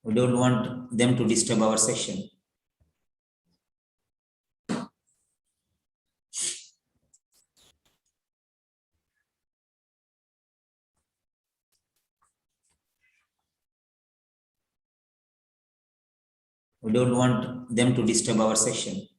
We don't want them to disturb our session. We don't want them to disturb our session.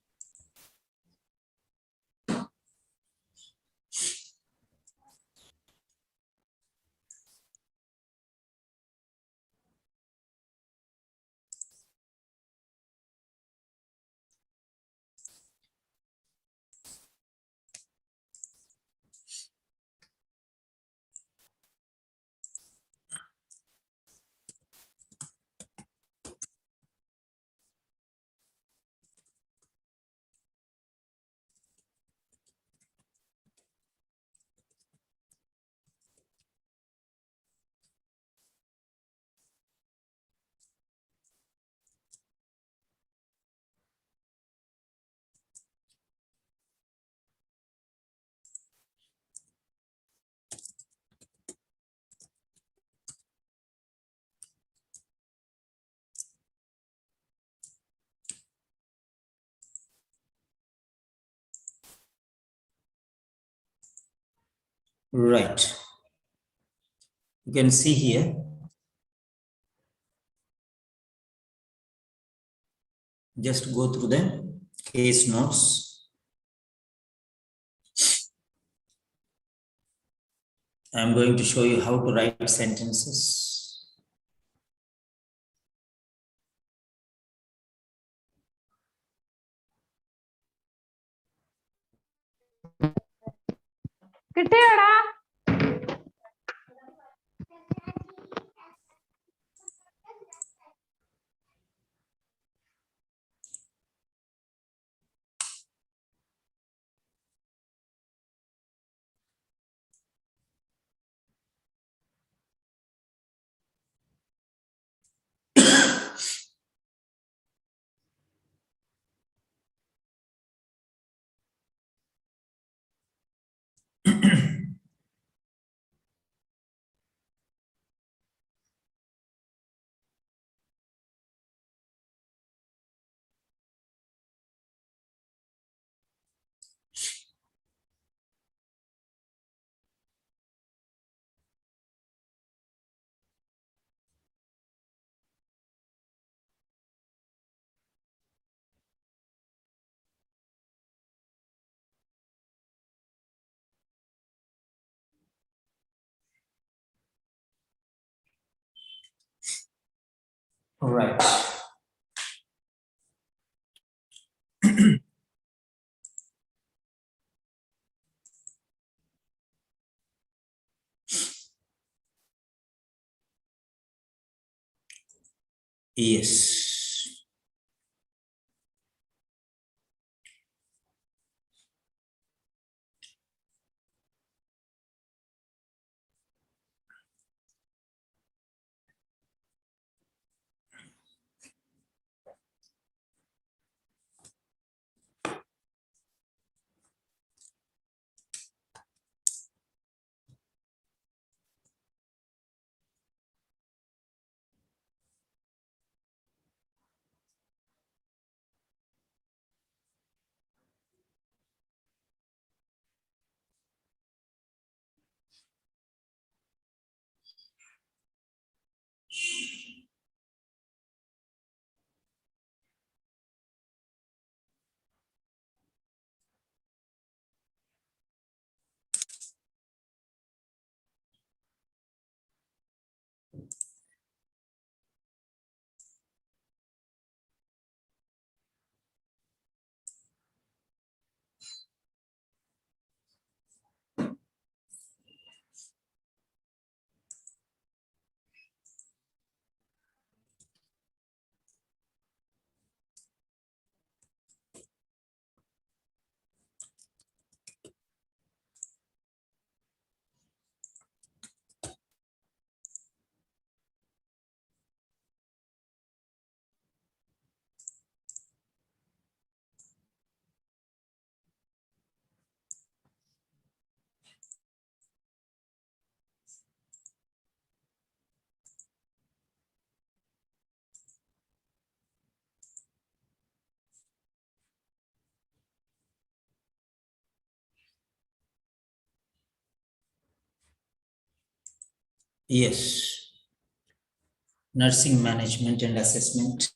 Right. You can see here. Just go through the case notes. I'm going to show you how to write sentences. കിട്ടിയാടാ All right. Yes. Yes. Nursing management and assessment.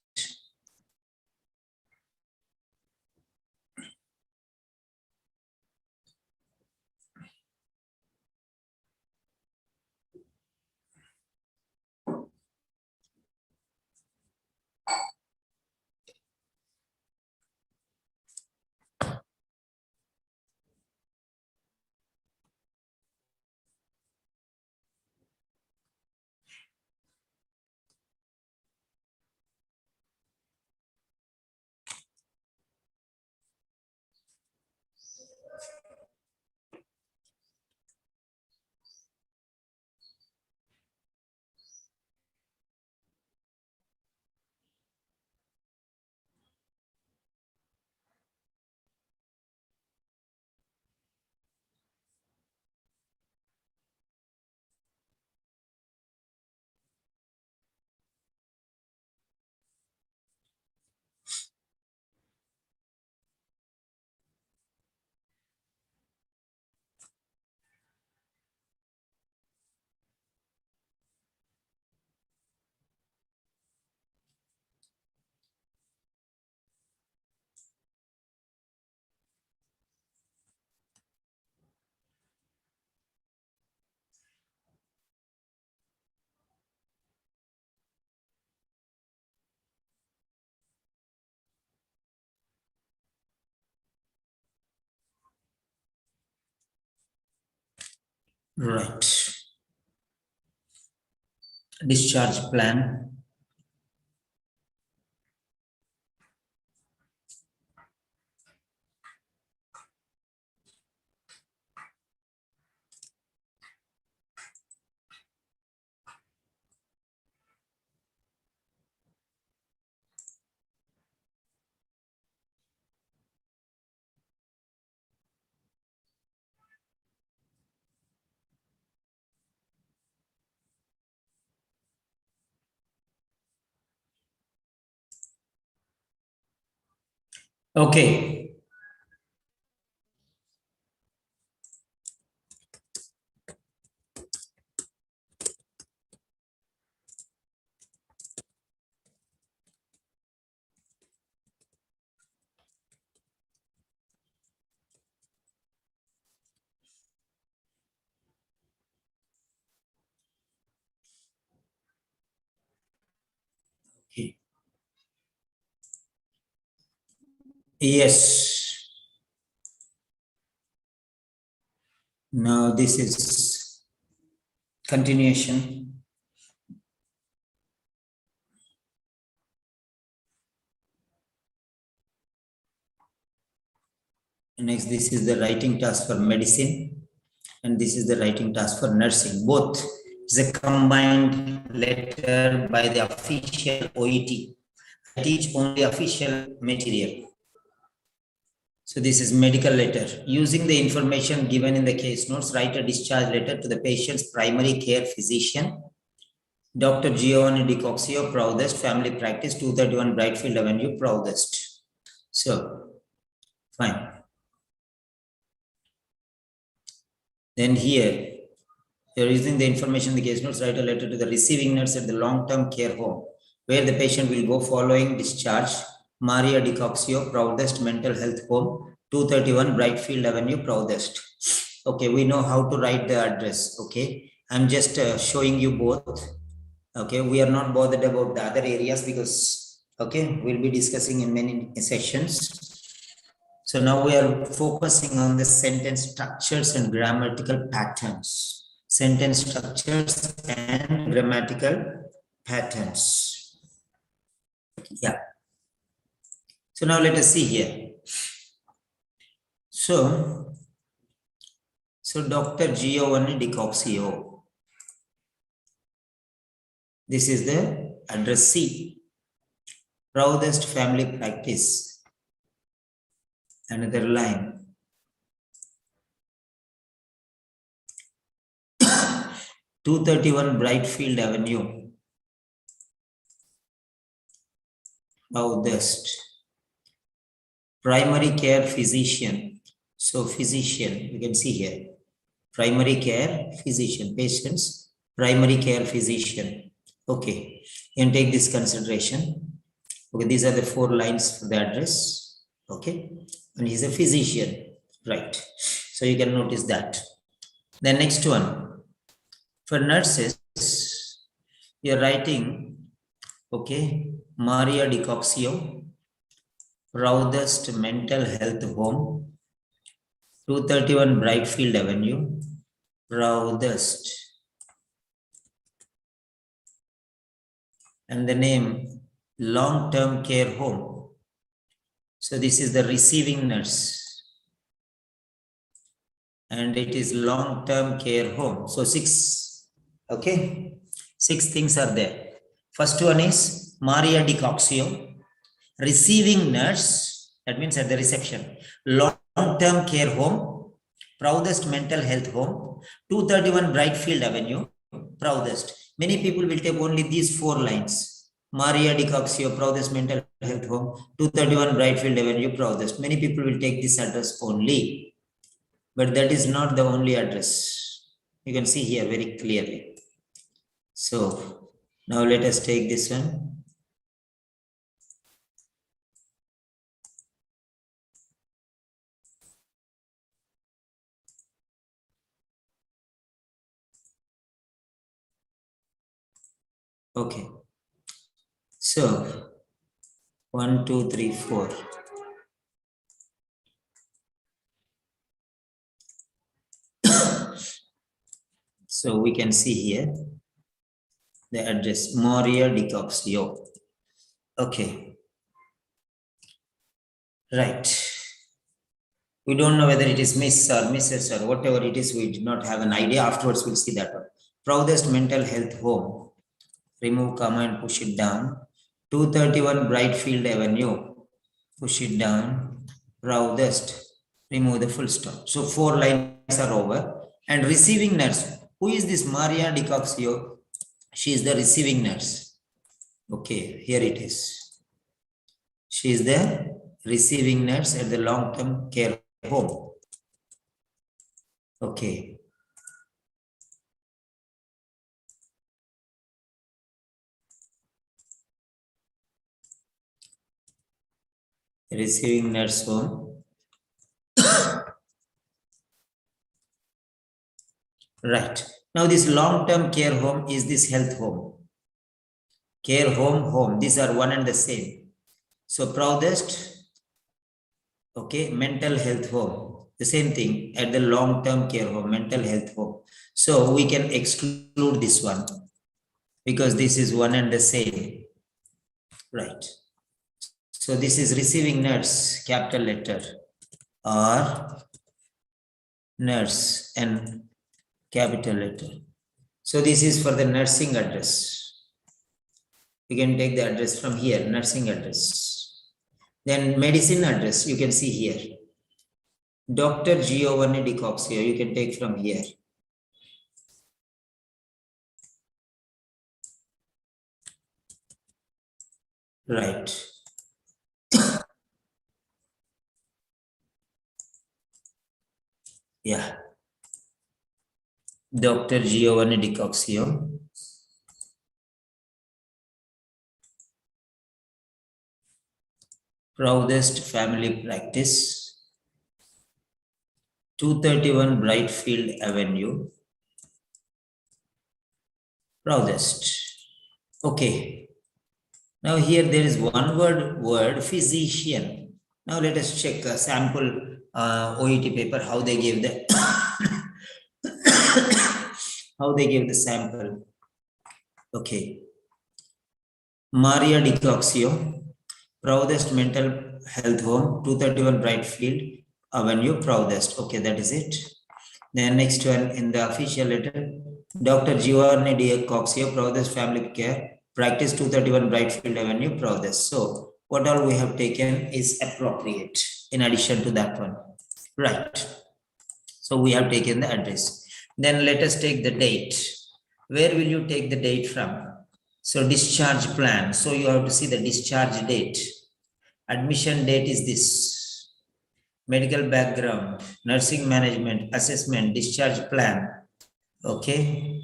Right. Discharge plan. Okay. Okay. Yes. Now this is continuation. Next, this is the writing task for medicine, and this is the writing task for nursing. Both is a combined letter by the official OET. I teach only official material. So this is medical letter. Using the information given in the case notes, write a discharge letter to the patient's primary care physician, Dr. Giovanni Dicoxio, Proudest, Family Practice, 231 Brightfield Avenue, Proudest. So, fine. Then here, you're using the information in the case notes, write a letter to the receiving nurse at the long-term care home, where the patient will go following discharge, Maria Dicoxio, Proudest Mental Health Home, 231 Brightfield Avenue, Proudest. Okay, we know how to write the address. Okay, I'm just showing you both. Okay, we are not bothered about the other areas because, okay, we'll be discussing in many sessions. So now we are focusing on the sentence structures and grammatical patterns. Sentence structures and grammatical patterns. Yeah. So now let us see here. So Dr. Giovanni Dicoxio. This is the addressee. Proudest Family Practice. Another line. 231 Brightfield Avenue. Proudest. Primary care physician. So physician, you can see here. Primary care physician. Patients primary care physician. Okay, you can take this consideration. Okay, these are the 4 lines for the address. Okay, and he's a physician, right? So you can notice that. The next one, for nurses, you're writing, okay, Maria Dicoxio, Proudest Mental Health Home, 231 Brightfield Avenue, Proudest. And the name, long-term care home. So this is the receiving nurse. And it is long-term care home. So 6, okay? 6 things are there. First one is Maria Dicoxio, receiving nurse, that means at the reception, long-term care home, Proudest Mental Health Home, 231 Brightfield Avenue, Proudest. Many people will take only these 4 lines. Maria Dicoxio, Proudest Mental Health Home, 231 Brightfield Avenue, Proudest. Many people will take this address only, but that is not the only address. You can see here very clearly. So now let us take this one. Okay. So 1, 2, 3, 4. So we can see here the address Maria Dicoxio. Okay. Right. We don't know whether it is Miss or Mrs. or whatever it is. We did not have an idea. Afterwards, we'll see that one. Proudest Mental Health Home. Remove comma and push it down. 231 Brightfield Avenue. Push it down. Proudest. Remove the full stop. So 4 lines are over. And receiving nurse. Who is this Maria Dicoxio? She is the receiving nurse. Okay, here it is. She is the receiving nurse at the long-term care home. Okay. Receiving nurse home. Right. Now this long-term care home is this health home. Care home, home. These are one and the same. So Proudest, okay, mental health home. The same thing at the long-term care home, mental health home. So we can exclude this one because this is one and the same. Right. So this is receiving nurse, capital letter, or nurse and capital letter. So this is for the nursing address. You can take the address from here, nursing address. Then medicine address, you can see here. Dr. Giovanni Dicoxio, you can take from here. Right. Yeah. Dr. Giovanni Dicoxio. Proudest Family Practice. 231 Brightfield Avenue. Proudest. Okay. Now here there is one word physician. Now let us check a sample OET paper, how they gave the how they gave the sample. Okay. Maria Dicoxio, Proudest Mental Health Home, 231 Brightfield Avenue, Proudest. Okay, that is it. Then next one in the official letter, Dr. Giovanni Dicoxio, Proudest Family Care, Practice 231 Brightfield Avenue, Proudest. So what all we have taken is appropriate in addition to that one. Right. So we have taken the address. Then let us take the date. Where will you take the date from? So discharge plan. So you have to see the discharge date. Admission date is this. Medical background, nursing management, assessment, discharge plan. Okay.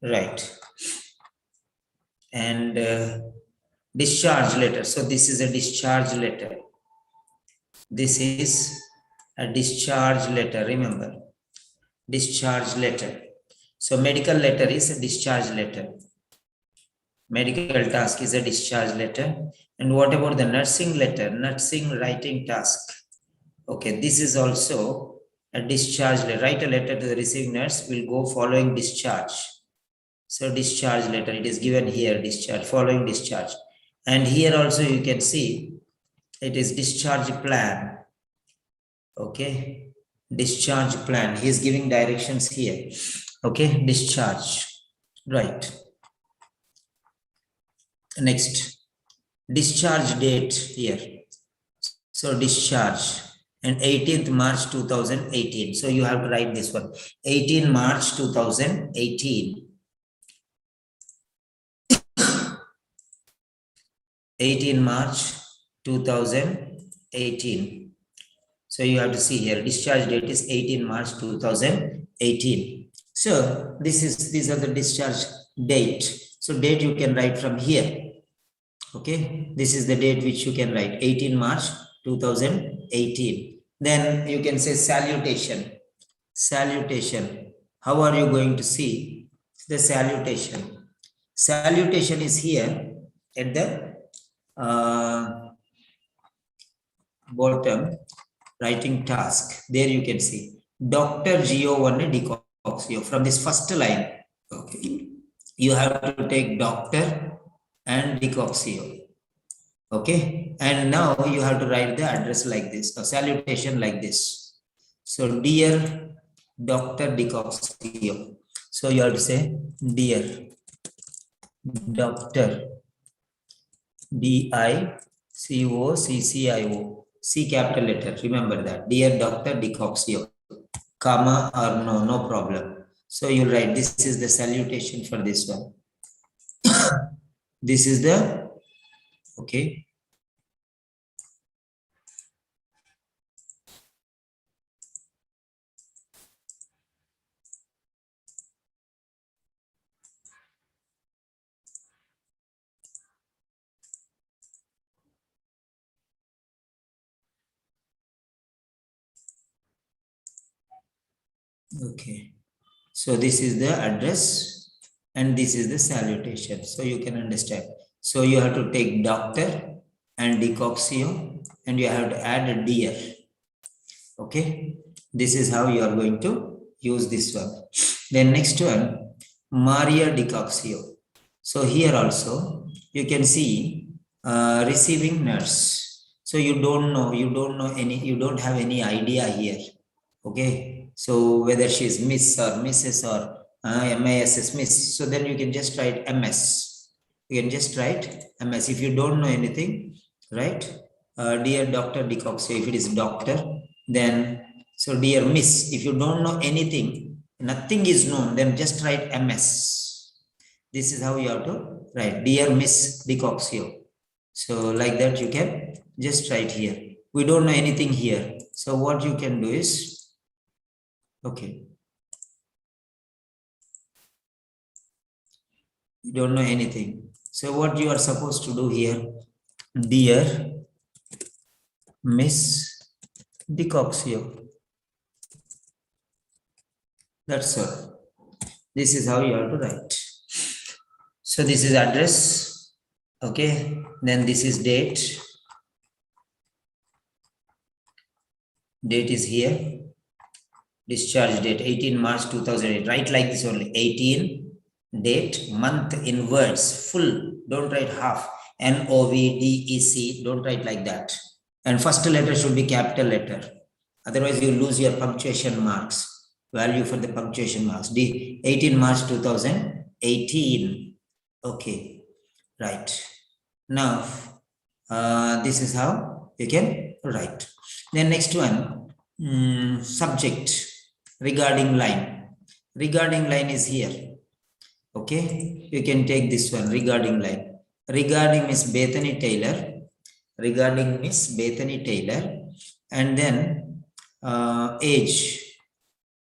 right. And discharge letter. So this is a discharge letter. This is a discharge letter. Remember, discharge letter. So medical letter is a discharge letter. Medical task is a discharge letter. And what about the nursing letter? Nursing writing task. Okay, this is also a discharge letter. Write a letter to the receiving nurse, will go following discharge. So discharge letter, it is given here, discharge, following discharge. And here also you can see it is discharge plan. Okay, discharge plan. He is giving directions here. Okay, discharge. Right. Next, discharge date here. So discharge and 18th March 2018. So you have to write this one. 18 March 2018. 18 March 2018. So you have to see here, discharge date is 18 March 2018. So these are the discharge date. So date you can write from here. Okay, this is the date which you can write, 18 March 2018. Then you can say salutation. Salutation. How are you going to see the salutation? Salutation is here at the bottom, writing task. There you can see Dr. Giovanni Dicoxio. From this first line, okay, you have to take Dr. and Dicoxio. Okay, and now you have to write the address like this, a salutation like this. So dear Dr. Dicoxio. So you have to say dear Dr. Dicoccio, C capital letter, remember that, dear Dr. Dicoxio, comma or no problem. So you'll write, this is the salutation for this one. This is the, okay. Okay, so this is the address and this is the salutation. So you can understand. So you have to take Doctor and Dicoxio and you have to add a dear. Okay, this is how you are going to use this one. Then next one, Maria Dicoxio. So here also you can see receiving nurse. So you don't have any idea here. Okay, so whether she is Miss or Mrs. or MISS Miss, so then you can just write MS. You can just write MS. If you don't know anything, right? Dear Dr. Dicoxio, if it is doctor, then so dear Miss. If you don't know anything, nothing is known, then just write MS. This is how you have to write, dear Miss Dicoxio. So like that you can just write here. We don't know anything here. So what you can do is, okay, you don't know anything. So what you are supposed to do here, dear Miss Dicoxio. That's all. This is how you have to write. So this is address. Okay, then this is date. Date is here. Discharge date 18 March 2008. Write like this only, 18, date, month in words, full, don't write half. NOVDEC, don't write like that. And first letter should be capital letter. Otherwise you lose your punctuation marks, value for the punctuation marks. 18 March 2018. Okay, right. Now, this is how you can write. Then next one, subject. Regarding line. Regarding line is here. Okay, you can take this one, regarding line. Regarding Miss Bethany Taylor. Regarding Miss Bethany Taylor. And then age.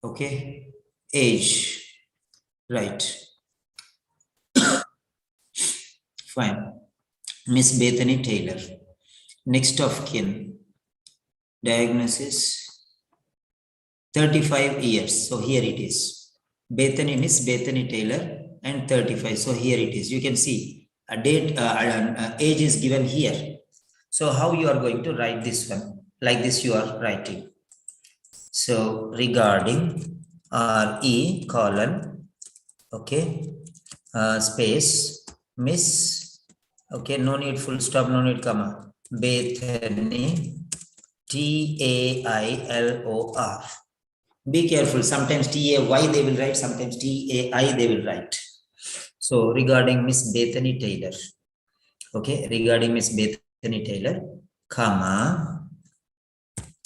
Okay, age. Right. Fine. Miss Bethany Taylor. Next of kin. Diagnosis 35 years. So here it is. Bethany, Miss Bethany Taylor, and 35. So here it is. You can see a date, age is given here. So how you are going to write this one? Like this you are writing. So regarding RE colon, okay, space, Miss, okay, no need full stop, no need comma, Bethany, TAILOR. Be careful, sometimes TAY they will write, sometimes TAI they will write. So regarding Miss Bethany Taylor, okay, regarding Miss Bethany Taylor, comma,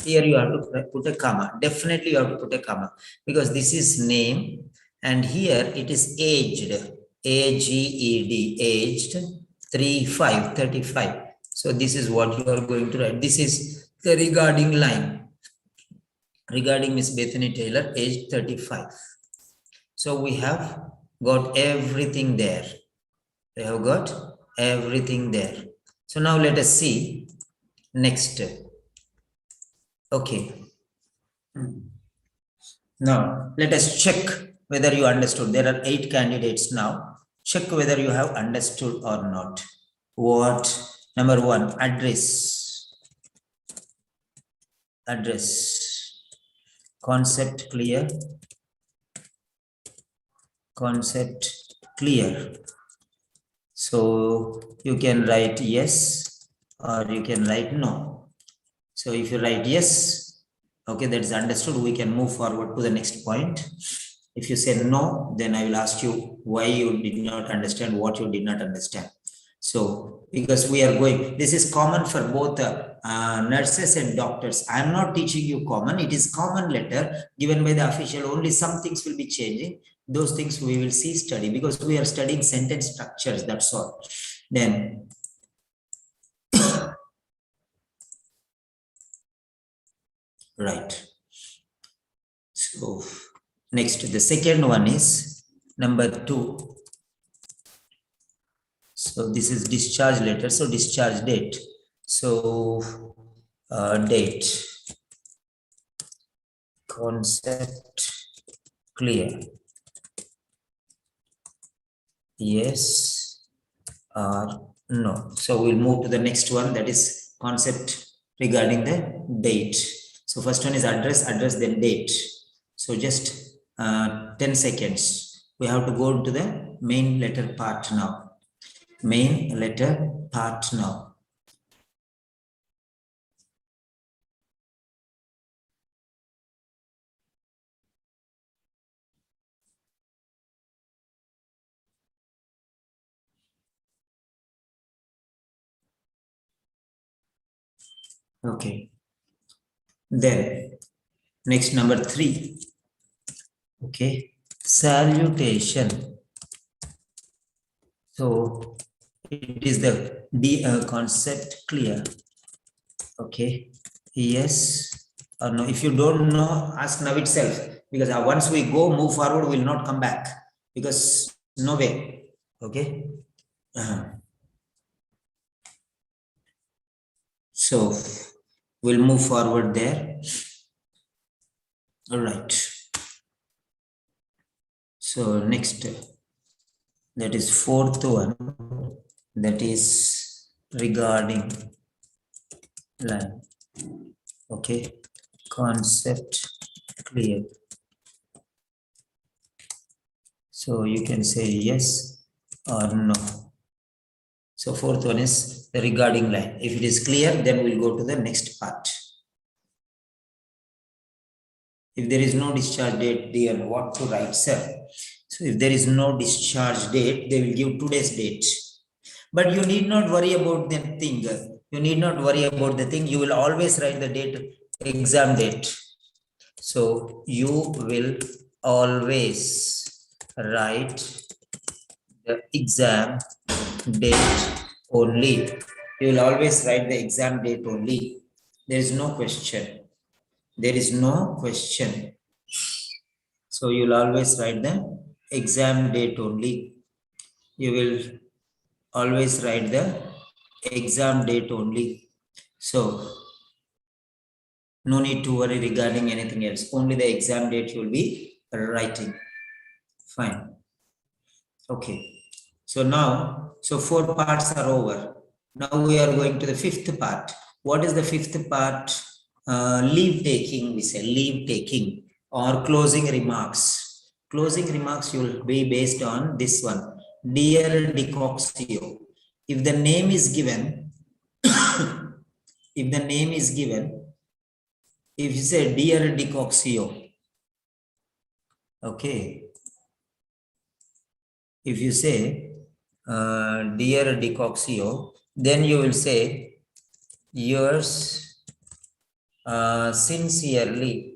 here you have to put a comma. Definitely you have to put a comma because this is name and here it is aged, AGED, aged 35. So this is what you are going to write. This is the regarding line. Regarding Miss Bethany Taylor, age 35. So we have got everything there. We have got everything there. So now let us see next. Okay. Now let us check whether you understood. There are 8 candidates now. Check whether you have understood or not. What? Number 1, address. Address. Concept clear. Concept clear. So you can write yes or you can write no. So if you write yes, okay, that is understood. We can move forward to the next point. If you say no, then I will ask you why you did not understand, what you did not understand. So because we are going, this is common for both nurses and doctors. I am not teaching you common. It is common letter given by the official. Only some things will be changing. Those things we will see study because we are studying sentence structures. That's all. Then right. So next, the second one is number 2. So this is discharge letter. So discharge date. So date. Concept clear. Yes or no. So we'll move to the next one, that is concept regarding the date. So first one is address, then date. So just 10 seconds. We have to go into the main letter part now. Main letter part now. Okay. Then next number 3. Okay. Salutation. So it is the concept clear. Okay. Yes or no. If you don't know, ask now itself. Because once we go, move forward, we will not come back. Because no way. Okay. So we'll move forward there. All right. So next, that is 4th one. That is regarding line. Okay. Concept clear. So you can say yes or no. So 4th one is the regarding line. If it is clear, then we'll go to the next part. If there is no discharge date, dear, what to write, sir? So if there is no discharge date, they will give today's date. But you need not worry about the thing. You need not worry about the thing. You will always write the date, exam date. So you will always write the exam date only. You will always write the exam date only. There is no question. There is no question. So you will always write the exam date only. You will always write the exam date only. So no need to worry regarding anything else. Only the exam date you will be writing. Fine. Okay. So now, so 4 parts are over. Now we are going to the 5th part. What is the 5th part? Leave taking, we say leave taking or closing remarks. Closing remarks will be based on this one. Dear Dicoxio. If the name is given, if the name is given, if you say Dear Dicoxio, okay. If you say Dear Dicoxio, then you will say yours sincerely.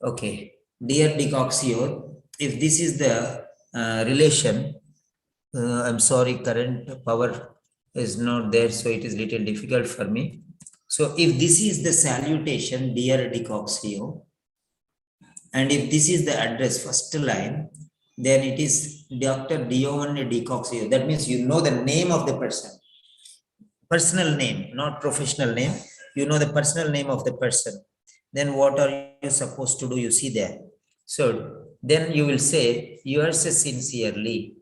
Okay. Dear Dicoxio, if this is the relation, I'm sorry, current power is not there, so it is little difficult for me. So if this is the salutation, Dear Dicoxio, and if this is the address, first line, then it is Dr. Dion Dicoxio. That means you know the name of the person. Personal name, not professional name. You know the personal name of the person. Then what are you supposed to do? You see there. So then you will say, yours sincerely.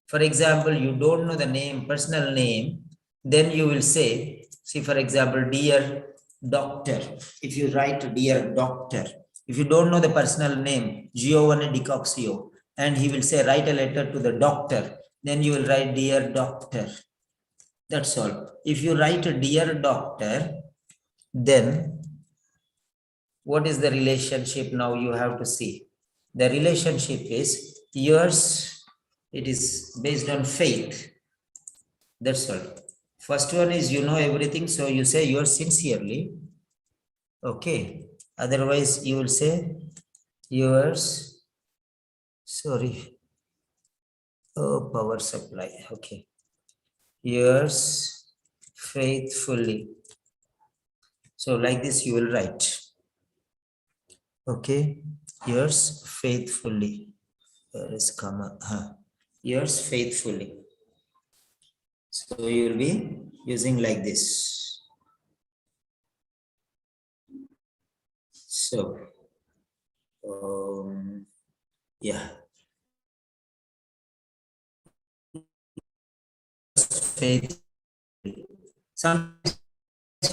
For example, you don't know the name, personal name, then you will say, see, for example, Dear Doctor. If you write Dear Doctor, if you don't know the personal name, Giovanni Dicoxio, and he will say, write a letter to the doctor, then you will write Dear Doctor. That's all. If you write a Dear Doctor, then what is the relationship now you have to see? The relationship is yours, it is based on faith. That's all. First one is you know everything, so you say yours sincerely. Okay. Otherwise, you will say yours. Sorry. Oh, power supply. Okay. Yours faithfully. So like this, you will write. Okay. Yours faithfully. There is comma. Yours faithfully. So you will be using like this. So, yeah. Faith. Sometimes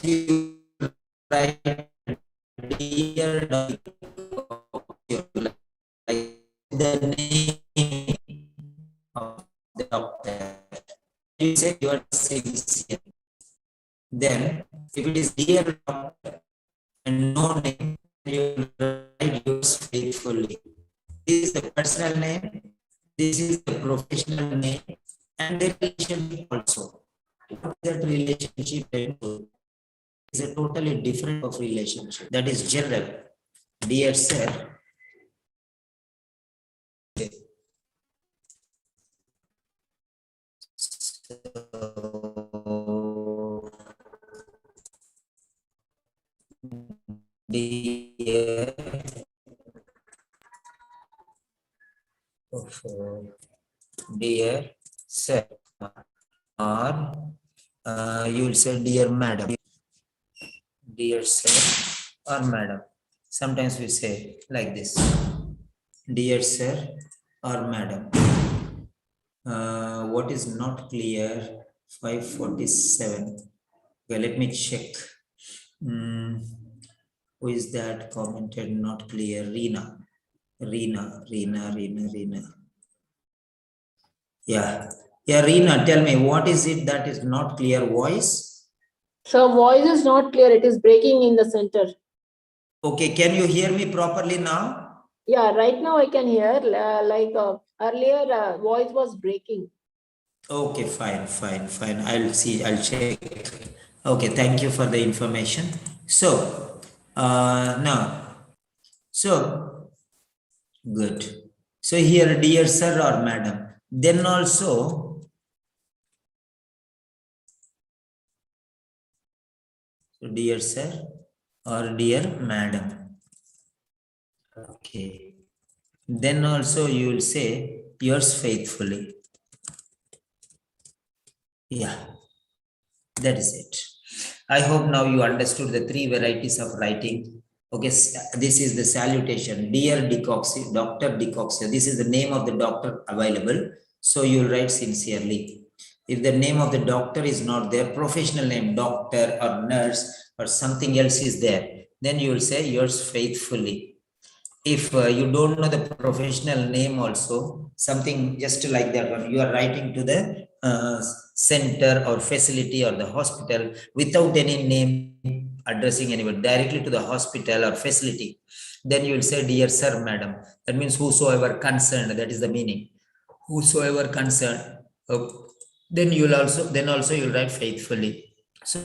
you write Dear Doctor, like the name of the doctor. You say you are sincere. Then, if it is Dear Doctor and no name, you write yours faithfully. This is the personal name, this is the professional name, and the relationship also. That relationship is a totally different of relationship. That is general. Dear sir, dear dear sir, or you will say dear madam. Dear sir or madam. Sometimes we say like this. Dear sir or madam. What is not clear? 547. Okay, let me check. Who is that commented not clear? Reena. Yeah. Yeah, Reena, tell me, what is it that is not clear? Voice? So voice is not clear. It is breaking in the center. Okay, can you hear me properly now? Yeah, right now I can hear. Earlier, voice was breaking. Okay, fine. I'll see. I'll check. Okay, thank you for the information. So, now, so good. So here, dear sir or madam. Then also, dear sir or dear madam. Okay. Then also you will say Yours faithfully. Yeah, that is it. I hope now you understood the three varieties of writing. Okay, this is the salutation. Dear Decoxio, Dr. Decoxio. This is the name of the doctor available. So you'll write sincerely. If the name of the doctor is not there, professional name, doctor or nurse or something else is there, then you will say yours faithfully. If you don't know the professional name also, something just like that one, you are writing to the center or facility or the hospital without any name addressing anyone, directly to the hospital or facility, then you will say, dear sir, madam. That means whosoever concerned, that is the meaning. Whosoever concerned. Then you'll also you'll write faithfully. So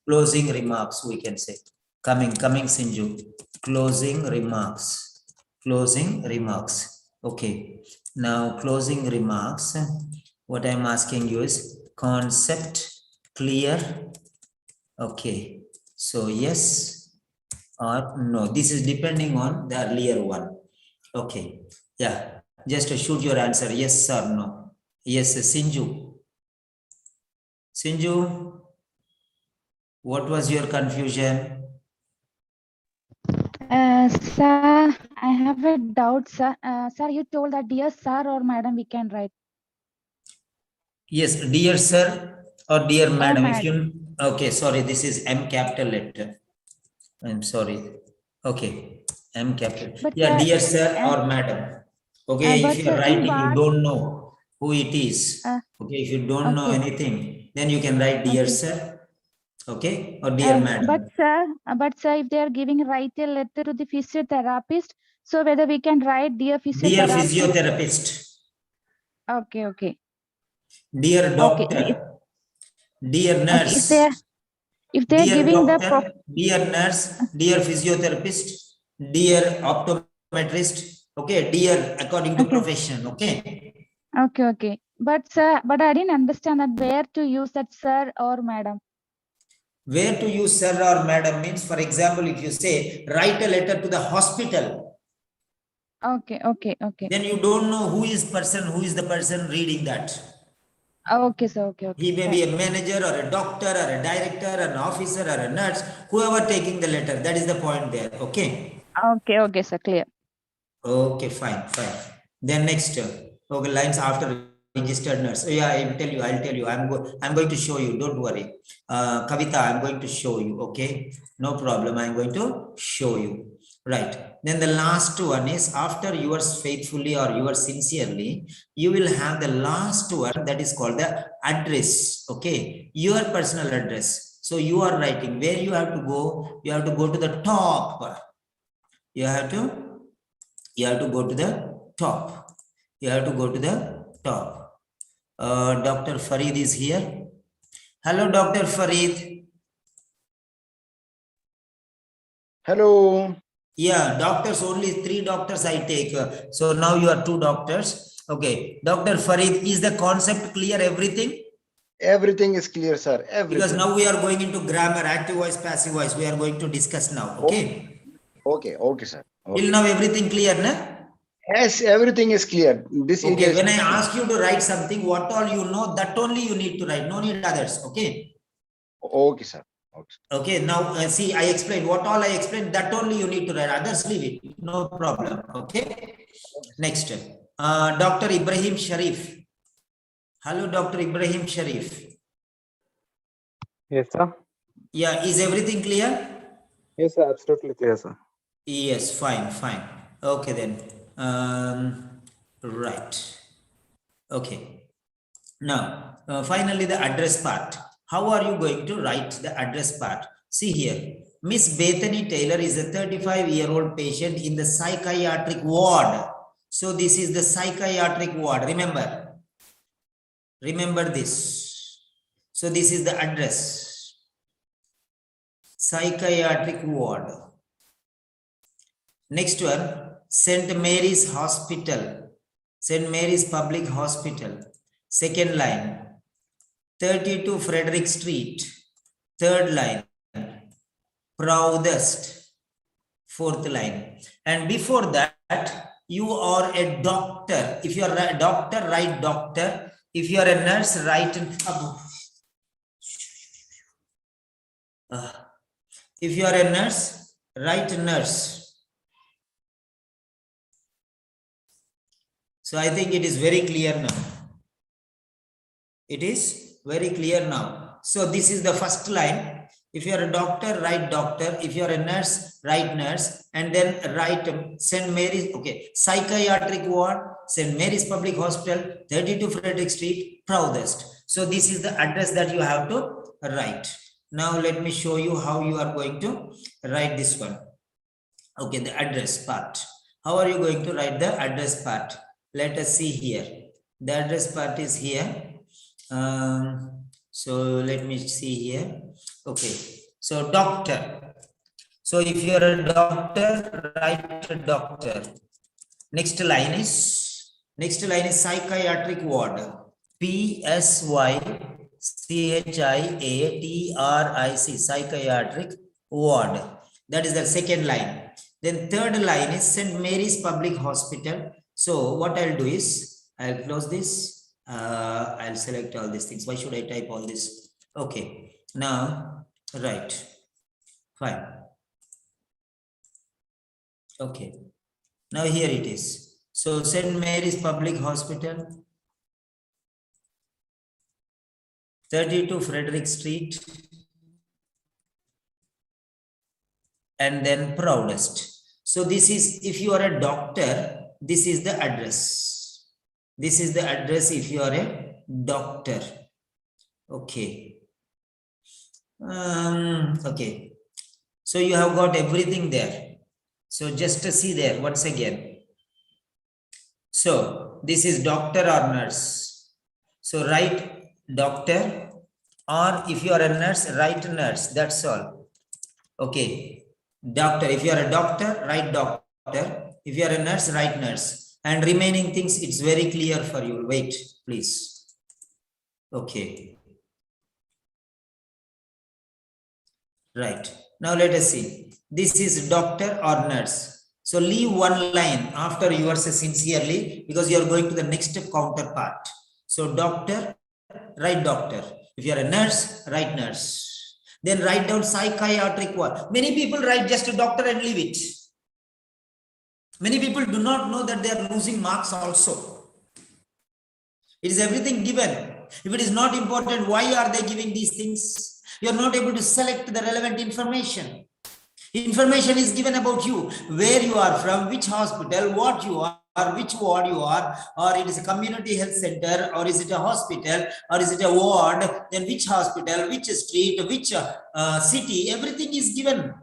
closing remarks, we can say. Coming, Sinju. Closing remarks. Okay. Now, closing remarks. What I'm asking you is concept clear. Okay. So, yes or no. This is depending on the earlier one. Okay. Yeah. Just shoot your answer. Yes or no. Yes, Sinju. Sinju, what was your confusion? Sir, I have a doubt, sir. Sir, you told that dear sir or madam we can write. Yes, dear sir or dear madam. If you madam. okay, sorry, this is M capital letter. I'm sorry. Okay, M capital. But, Yeah, dear sir or madam. Okay, if but you are sir, in writing, you what? don't know who it is. Okay, if you don't know Okay. anything, then you can write dear Okay. sir. Okay, or dear madam. But sir, if they are giving write a letter to the physiotherapist, so whether we can write dear Dear physiotherapist. physiotherapist. Okay. Dear doctor. Okay. Dear nurse. Okay. If they are Dear giving doctor, dear nurse, dear physiotherapist, dear optometrist, okay, dear according to profession, okay. Okay. But sir, I didn't understand that where to use that sir or madam. Where to use sir or madam means, for example, if you say write a letter to the hospital. Okay. Then you don't know who is the person reading that. Okay, sir. Okay. He may be a manager or a doctor or a director, an officer or a nurse, whoever taking the letter. That is the point there, okay. Okay, sir. Clear. Okay, fine. Then next, okay, lines after registered nurse. Yeah, I'll tell you. I'm going to show you. Don't worry. Kavita, I'm going to show you. Okay, no problem. I'm going to show you. Right. Then the last one is after yours faithfully or yours sincerely, you will have the last one that is called the address. Okay, your personal address. So you are writing where you have to go. You have to go to the top. You have to go to the top. Dr. Farid is here. Hello, Dr. Farid. Hello. Yeah, doctors, only 3 doctors I take. So now you are 2 doctors. Okay, Dr. Farid, is the concept clear, everything? Everything is clear, sir. Everything. Because now we are going into grammar, active voice, passive voice. We are going to discuss now. Okay. Okay, sir. Okay. Till now, everything clear, na? Yes, everything is clear. This okay, when I ask you to write something, what all you know, that only you need to write. No need others. Okay. Okay, sir. Okay, now see, I explained what all I explained, that only you need to write. Others leave it. No problem. Okay. Next, Dr. Ibrahim Sharif. Hello, Dr. Ibrahim Sharif. Yes, sir. Yeah, is everything clear? Yes, sir. Absolutely clear, sir. Yes, fine. Okay, then. Right. Okay. Now, finally, the address part. How are you going to write the address part? See here. Miss Bethany Taylor is a 35-year-old patient in the psychiatric ward. So this is the psychiatric ward. Remember this. So this is the address. psychiatric ward. Next one, St. Mary's Hospital, St. Mary's Public Hospital. Second line, 32 Frederick Street. Third line, proudest. Fourth line. And before that, you are a doctor. If you are a doctor, write doctor. If you are a nurse, write if you are a nurse, write nurse. So I think it is very clear now. It is very clear now. So this is the first line. If you are a doctor, write doctor. If you are a nurse, write nurse. And then write St. Mary's, okay, psychiatric ward, St. Mary's Public Hospital, 32 Frederick Street, proudest. So this is the address that you have to write. Now let me show you how you are going to write this one. Okay, the address part. How are you going to write the address part? Let us see here. The address part is here. So let me see here. Okay, so doctor. So if you are a doctor, write doctor. Next line is psychiatric ward. PSYCHIATRIC, psychiatric ward. That is the second line. Then third line is St. Mary's Public Hospital. So what I'll do is I'll close this. I'll select all these things. Why should I type all this? Okay, now right, fine. Okay, now here it is. So St. Mary's Public Hospital, 32 Frederick Street, and then proudest. So this is, if you are a doctor, this is the address. This is the address if you are a doctor. Okay. Okay. So you have got everything there. So just to see there once again. So this is doctor or nurse. So write doctor, or if you are a nurse, write nurse. That's all. Okay. Doctor. If you are a doctor, write doctor. If you are a nurse, write nurse. And remaining things, it's very clear for you. Wait, please. Okay. Right. Now let us see. This is doctor or nurse. So leave one line after yours sincerely, because you are going to the next counterpart. So doctor, write doctor. If you are a nurse, write nurse. Then write down psychiatric ward. Many people write just a doctor and leave it. Many people do not know that they are losing marks also. It is everything given. If it is not important, why are they giving these things? You are not able to select the relevant information. Information is given about you, where you are from, which hospital, what you are, which ward you are, or it is a community health center, or is it a hospital, or is it a ward, then which hospital, which street, which city, everything is given.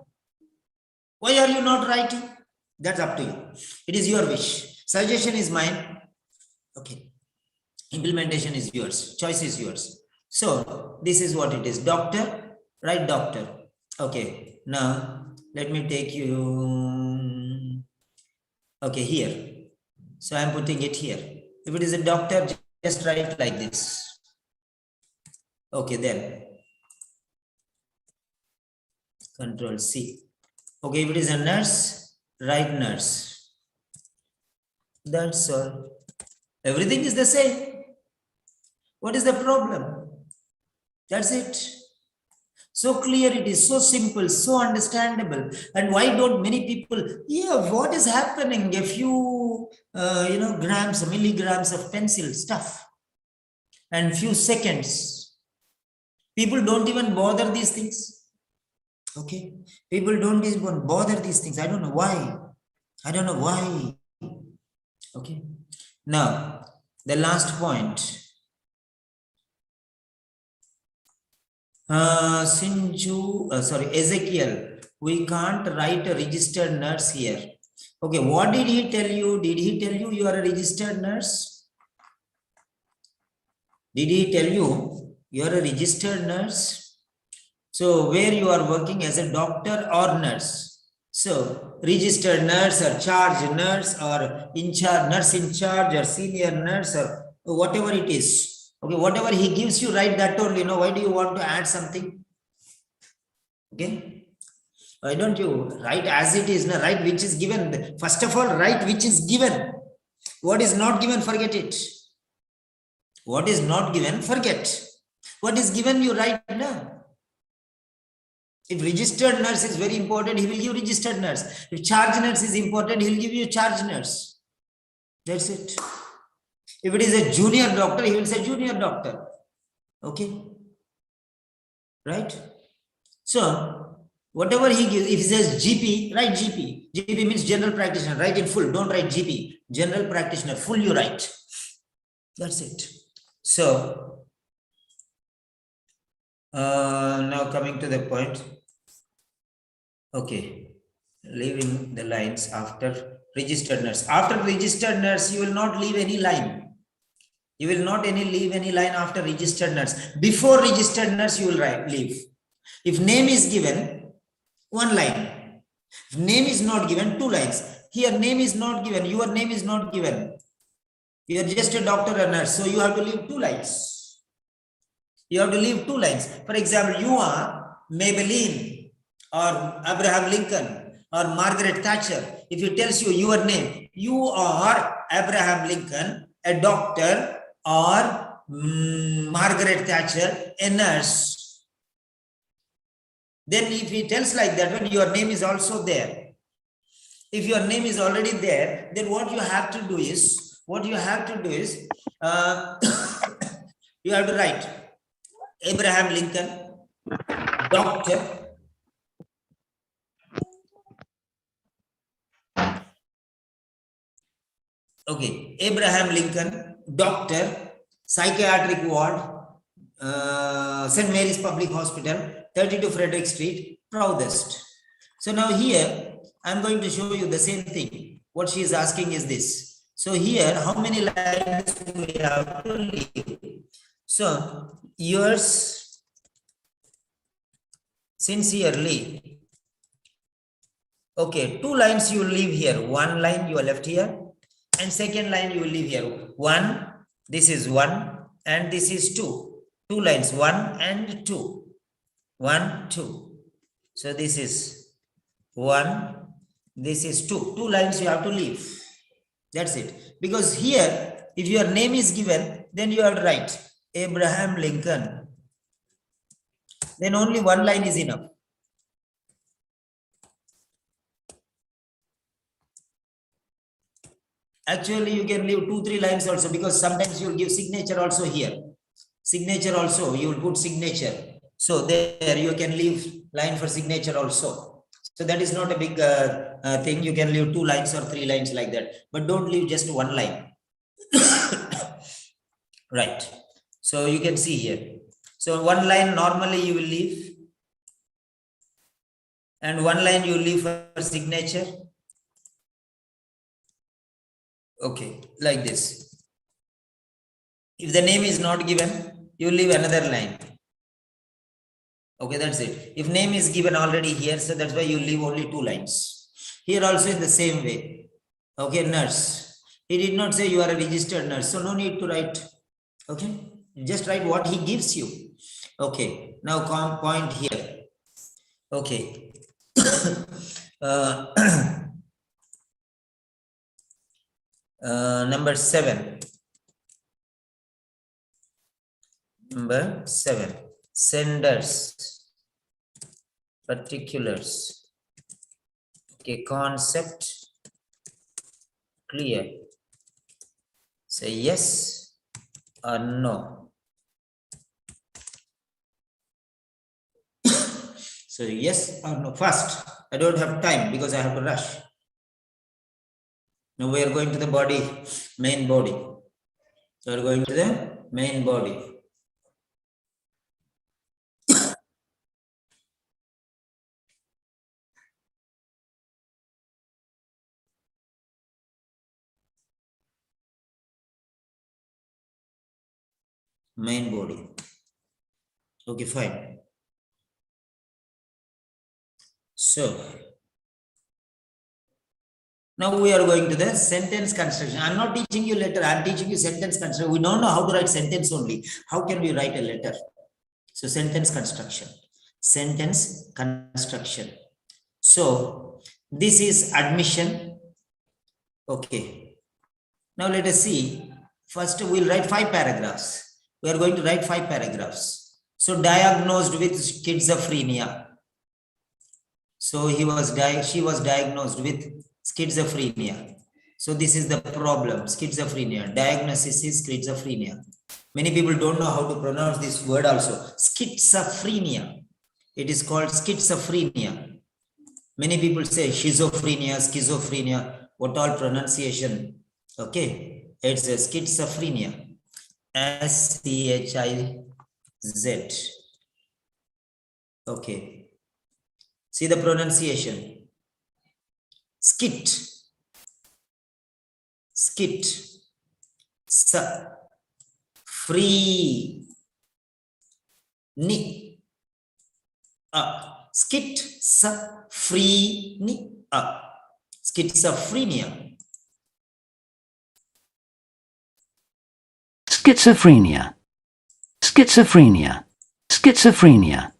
Why are you not writing? That's up to you. It is your wish. Suggestion is mine. Okay. Implementation is yours. Choice is yours. So this is what it is. Doctor, write doctor. Okay. Now let me take you. Okay, here. So I'm putting it here. If it is a doctor, just write like this. Okay, then. Control C. Okay, if it is a nurse, write nurse. That's all. Everything is the same. What is the problem? That's it. So clear it is, so simple, so understandable. And why don't many people, what is happening? A few, grams, milligrams of pencil stuff and few seconds. People don't even bother these things. Okay, people don't even bother these things. I don't know why. Okay, now the last point. Ezekiel, we can't write a registered nurse here. Okay, what did he tell you? Did he tell you you are a registered nurse? Did he tell you you are a registered nurse? So where you are working as a doctor or nurse. So registered nurse or charge nurse or in charge, nurse in charge or senior nurse or whatever it is. Okay, whatever he gives you, write that only. Why do you want to add something? Okay. Why don't you write as it is? Write which is given. First of all, write which is given. What is not given, forget it. What is not given, forget. What is given, you write now. If registered nurse is very important, he will give registered nurse. If charge nurse is important, he will give you charge nurse. That's it. If it is a junior doctor, he will say junior doctor. Okay. Right? So, whatever he gives, if he says GP, write GP. GP means general practitioner. Write in full. Don't write GP. General practitioner. Full you write. That's it. So, now coming to the point. Okay, leaving the lines after registered nurse. After registered nurse, you will not leave any line. You will not leave any line after registered nurse. Before registered nurse, you will leave. If name is given, one line. If name is not given, two lines. Here, name is not given. Your name is not given. You are just a doctor or nurse, so you have to leave two lines. You have to leave two lines. For example, you are Maybelline, or Abraham Lincoln, or Margaret Thatcher. If he tells you your name, you are Abraham Lincoln, a doctor, or Margaret Thatcher, a nurse. Then if he tells like that, when your name is also there, if your name is already there, then what you have to do is, you have to write Abraham Lincoln, doctor, okay, Abraham Lincoln, doctor, psychiatric ward, St. Mary's Public Hospital, 32 Frederick Street, Proudest. So now here, I'm going to show you the same thing. What she is asking is this. So here, how many lines do we have to leave? So, yours sincerely. Okay, two lines you will leave here. One line you are left here. And second line you will leave here. One, this is one, and this is two. Two lines, one and two. One, two. So this is one, this is two. Two lines you have to leave. That's it. Because here, if your name is given, then you have to write Abraham Lincoln. Then only one line is enough. Actually, you can leave 2-3 lines also, because sometimes you will give signature also here. Signature also, you will put signature. So there you can leave line for signature also. So that is not a big thing. You can leave 2 lines or 3 lines like that. But don't leave just one line. Right. So you can see here. So one line normally you will leave. And one line you will leave for signature. Okay, like this. If the name is not given, you leave another line. Okay, that's it. If name is given already here, so that's why you leave only 2 lines. Here also in the same way. Okay, nurse. He did not say you are a registered nurse, so no need to write. Okay, just write what he gives you. Okay, now point here. Okay. Number 7. Number 7. Senders. Particulars. Okay, concept clear. Say yes or no. So yes or no. First, I don't have time because I have to rush. Now we are going to the body, main body. So we are going to the main body. Main body. Okay, fine. So now we are going to the sentence construction. I'm not teaching you letter. I'm teaching you sentence construction. We don't know how to write sentence only. How can we write a letter? So sentence construction. Sentence construction. So this is admission. Okay. Now let us see. First we'll write 5 paragraphs. We are going to write 5 paragraphs. So diagnosed with schizophrenia. So she was diagnosed with schizophrenia. So this is the problem, schizophrenia. Diagnosis is schizophrenia. Many people don't know how to pronounce this word also. Schizophrenia. It is called schizophrenia. Many people say schizophrenia, schizophrenia, what all pronunciation. Okay, it's a schizophrenia. S-C-H-I-Z. Okay. See the pronunciation. Skit. Skit. Free. Ni. Skit. Free. Ni. Schizophrenia. Schizophrenia. Schizophrenia. Schizophrenia.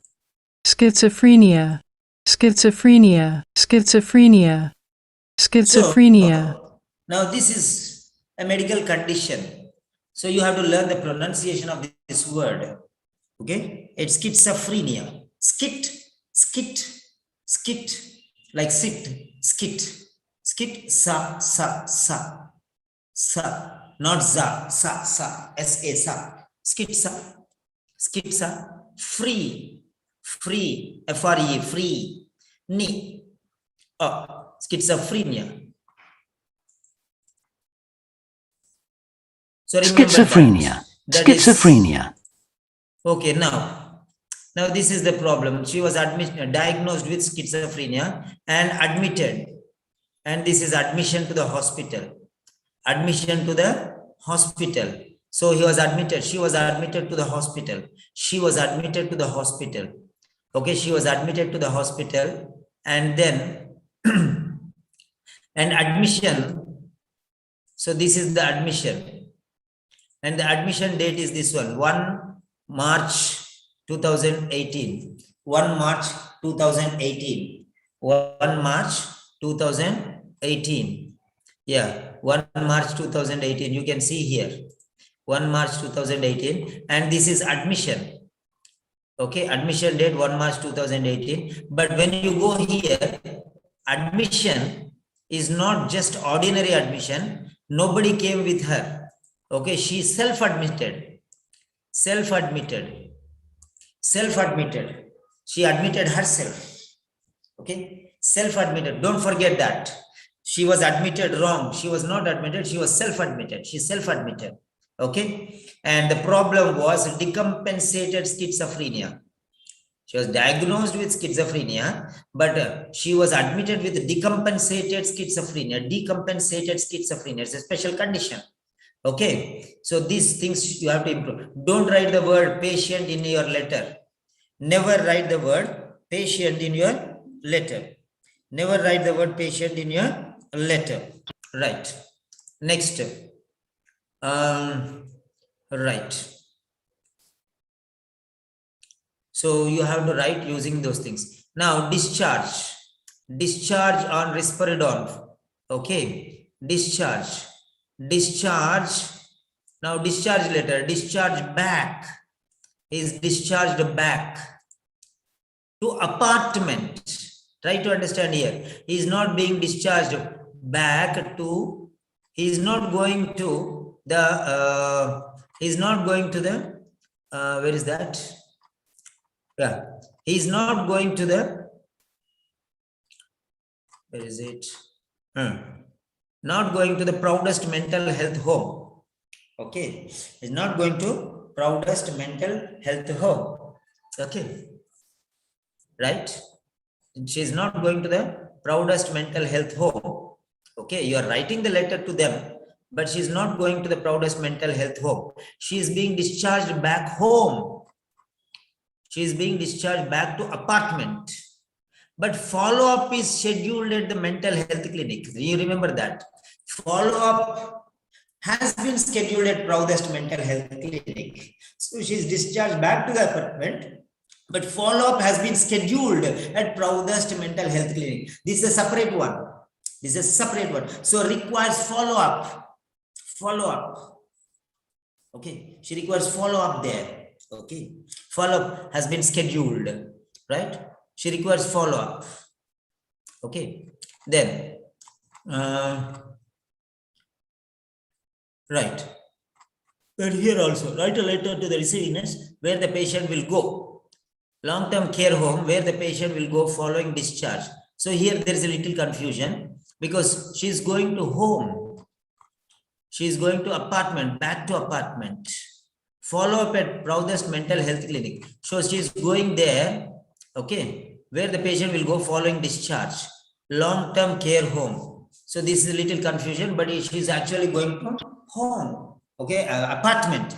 Schizophrenia. Schizophrenia. Schizophrenia. Schizophrenia. So, now this is a medical condition. So you have to learn the pronunciation of this word. Okay, it's schizophrenia. Skit, skit, skit, like sit, skit, skit, sa, not za, sa, sa, skitsa, free, F-R-E, free, ni, schizophrenia. So Schizophrenia. Schizophrenia. Okay, now this is the problem. She was diagnosed with schizophrenia and admitted. And this is admission to the hospital. Admission to the hospital. So he was admitted. She was admitted to the hospital. She was admitted to the hospital. Okay, she was admitted to the hospital. And then and admission. So this is the admission. And the admission date is this one, 1 March 2018. 1 March 2018. 1 March 2018. Yeah, 1 March 2018. You can see here. 1 March 2018. And this is admission. Okay, admission date 1 March 2018. But when you go here, admission is not just ordinary admission. Nobody came with her. Okay, she self-admitted. Self-admitted. Self-admitted. She admitted herself. Okay, self-admitted. Don't forget that. She was admitted wrong. She was not admitted. She was self-admitted. She self-admitted. Okay, and the problem was decompensated schizophrenia. She was diagnosed with schizophrenia, but she was admitted with decompensated schizophrenia. Decompensated schizophrenia is a special condition. Okay, so these things you have to improve. Don't write the word patient in your letter. Never write the word patient in your letter. Never write the word patient in your letter. Right. Next. Right. So you have to write using those things. Now discharge. Discharge on risperidone. Okay. Discharge. Discharge. Now discharge letter. Discharge back. Is discharged back to apartment. Try to understand here. He is not being discharged back to. He is not going to the. He is not going to the. Where is that? Yeah. He is not going to the. Where is it? Not going to the proudest mental health home. Okay. He is not going to proudest mental health home. Okay. Right? She is not going to the proudest mental health home. Okay. You are writing the letter to them, but she is not going to the proudest mental health home. She is being discharged back home. She is being discharged back to apartment. but follow-up is scheduled at the mental health clinic. You remember that. Follow-up has been scheduled at Proudest Mental Health Clinic. So she is discharged back to the apartment, but follow-up has been scheduled at Proudest Mental Health Clinic. This is a separate one. This is a separate one. So requires follow-up. Follow-up. Okay. She requires follow-up there. Okay. Follow-up has been scheduled. Right? She requires follow-up. Okay. Then, right. But here also, write a letter to the receiving nurse where the patient will go. Long-term care home where the patient will go following discharge. So here there is a little confusion because she is going to home. She is going to apartment, back to apartment. Follow up at Proudest Mental Health Clinic. So she is going there, okay, where the patient will go following discharge. Long-term care home. So this is a little confusion, but she is actually going to home, okay, apartment.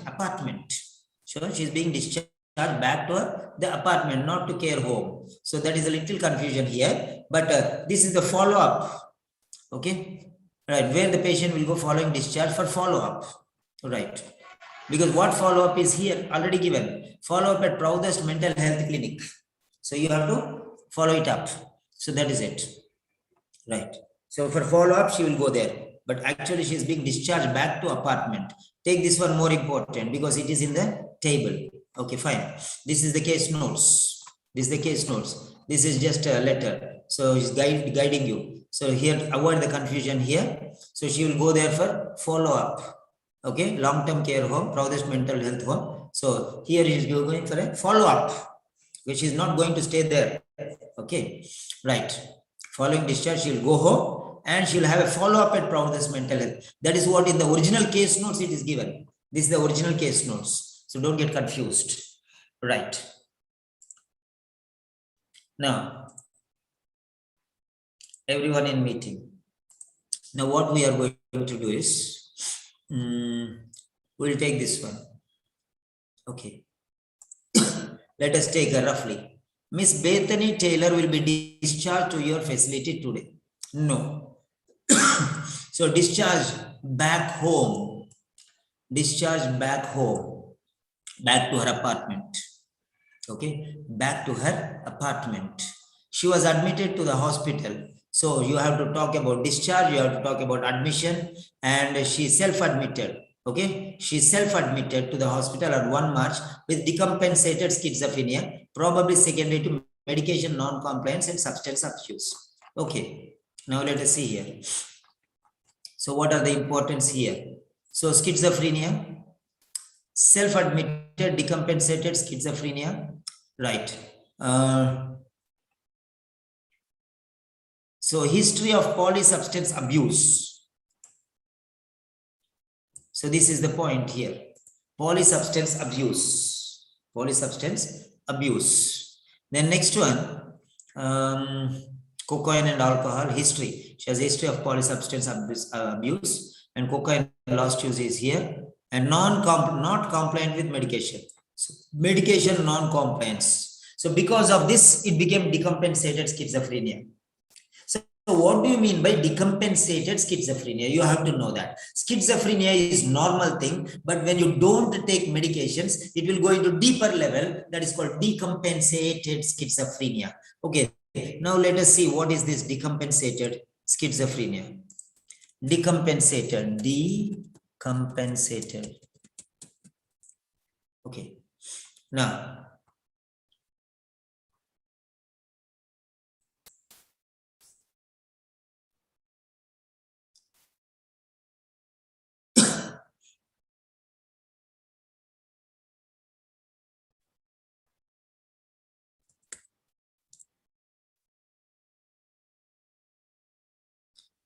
So she is being discharged back to the apartment, not to care home. So that is a little confusion here, but this is the follow-up, okay, right, where the patient will go following discharge for follow-up, right, because what follow-up is here already given, follow-up at Proudest Mental Health Clinic. So you have to follow it up. So that is it, right. So for follow-up, she will go there, but actually she is being discharged back to apartment. Take this one more important because it is in the table. Okay, fine. This is the case notes. This is the case notes. This is just a letter. So it's guiding you. So here, avoid the confusion here. So she will go there for follow-up. Okay, long-term care home, Proudest Mental Health Home. So here is going for a follow-up, which is not going to stay there. Okay, right. Following discharge, she will go home and she will have a follow-up at Proudest Mental Health. That is what in the original case notes it is given. This is the original case notes. So don't get confused. Right. Now, everyone in meeting. Now what we are going to do is, we'll take this one. Okay. Let us take a roughly. Miss Bethany Taylor will be discharged to your facility today. No. So discharge back home. Discharge back home. Back to her apartment. Okay. Back to her apartment. She was admitted to the hospital. So you have to talk about discharge, you have to talk about admission, and she self-admitted. Okay, she self-admitted to the hospital on 1 March with decompensated schizophrenia, probably secondary to medication non-compliance and substance abuse. Okay, now let us see here. So what are the importance here? So schizophrenia, self-admitted decompensated schizophrenia, right. So history of polysubstance abuse. So this is the point here. Polysubstance abuse. Polysubstance abuse. Then next one, cocaine and alcohol history. She has history of polysubstance abuse and cocaine lost use is here. And not compliant with medication. So medication non-compliance. So because of this, it became decompensated schizophrenia. So what do you mean by decompensated schizophrenia? You have to know that. Schizophrenia is normal thing, but when you don't take medications, it will go into deeper level. That is called decompensated schizophrenia. Okay, now let us see what is this decompensated schizophrenia. Decompensated. Okay, now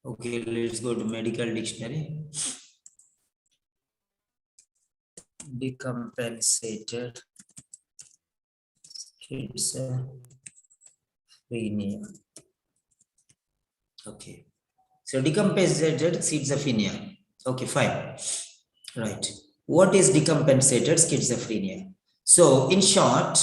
okay, let's go to medical dictionary. Decompensated schizophrenia. Okay. So decompensated schizophrenia. Okay, fine. Right. What is decompensated schizophrenia? So in short,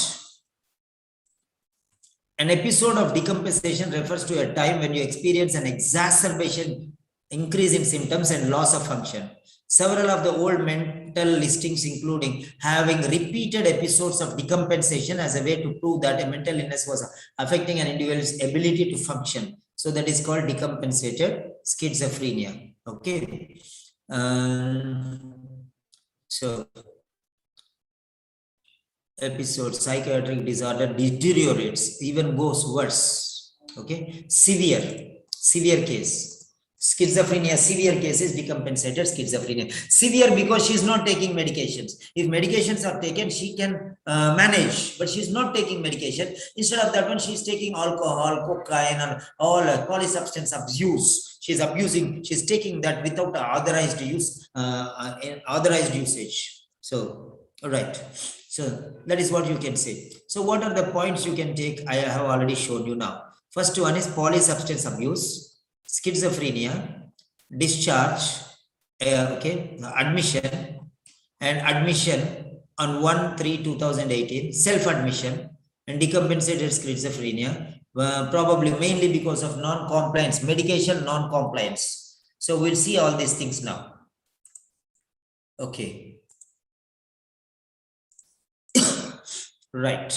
An episode of decompensation refers to a time when you experience an exacerbation, increase in symptoms, and loss of function. Several of the old mental listings, including having repeated episodes of decompensation as a way to prove that a mental illness was affecting an individual's ability to function. So that is called decompensated schizophrenia. Okay. So episode, psychiatric disorder deteriorates, even goes worse. Okay, severe case. Schizophrenia, severe case is decompensated schizophrenia. Severe because she's not taking medications. If medications are taken, she can manage, but she's not taking medication. Instead of that one, she's taking alcohol, cocaine, and all polysubstance abuse. She's abusing, she's taking that without authorized use, authorized usage. So, all right. So that is what you can say. So what are the points you can take? I have already shown you now. First one is polysubstance abuse, schizophrenia, discharge, admission, and admission on 1/3/2018, self-admission, and decompensated schizophrenia, probably mainly because of non-compliance, medication non-compliance. So we'll see all these things now. Okay. Right.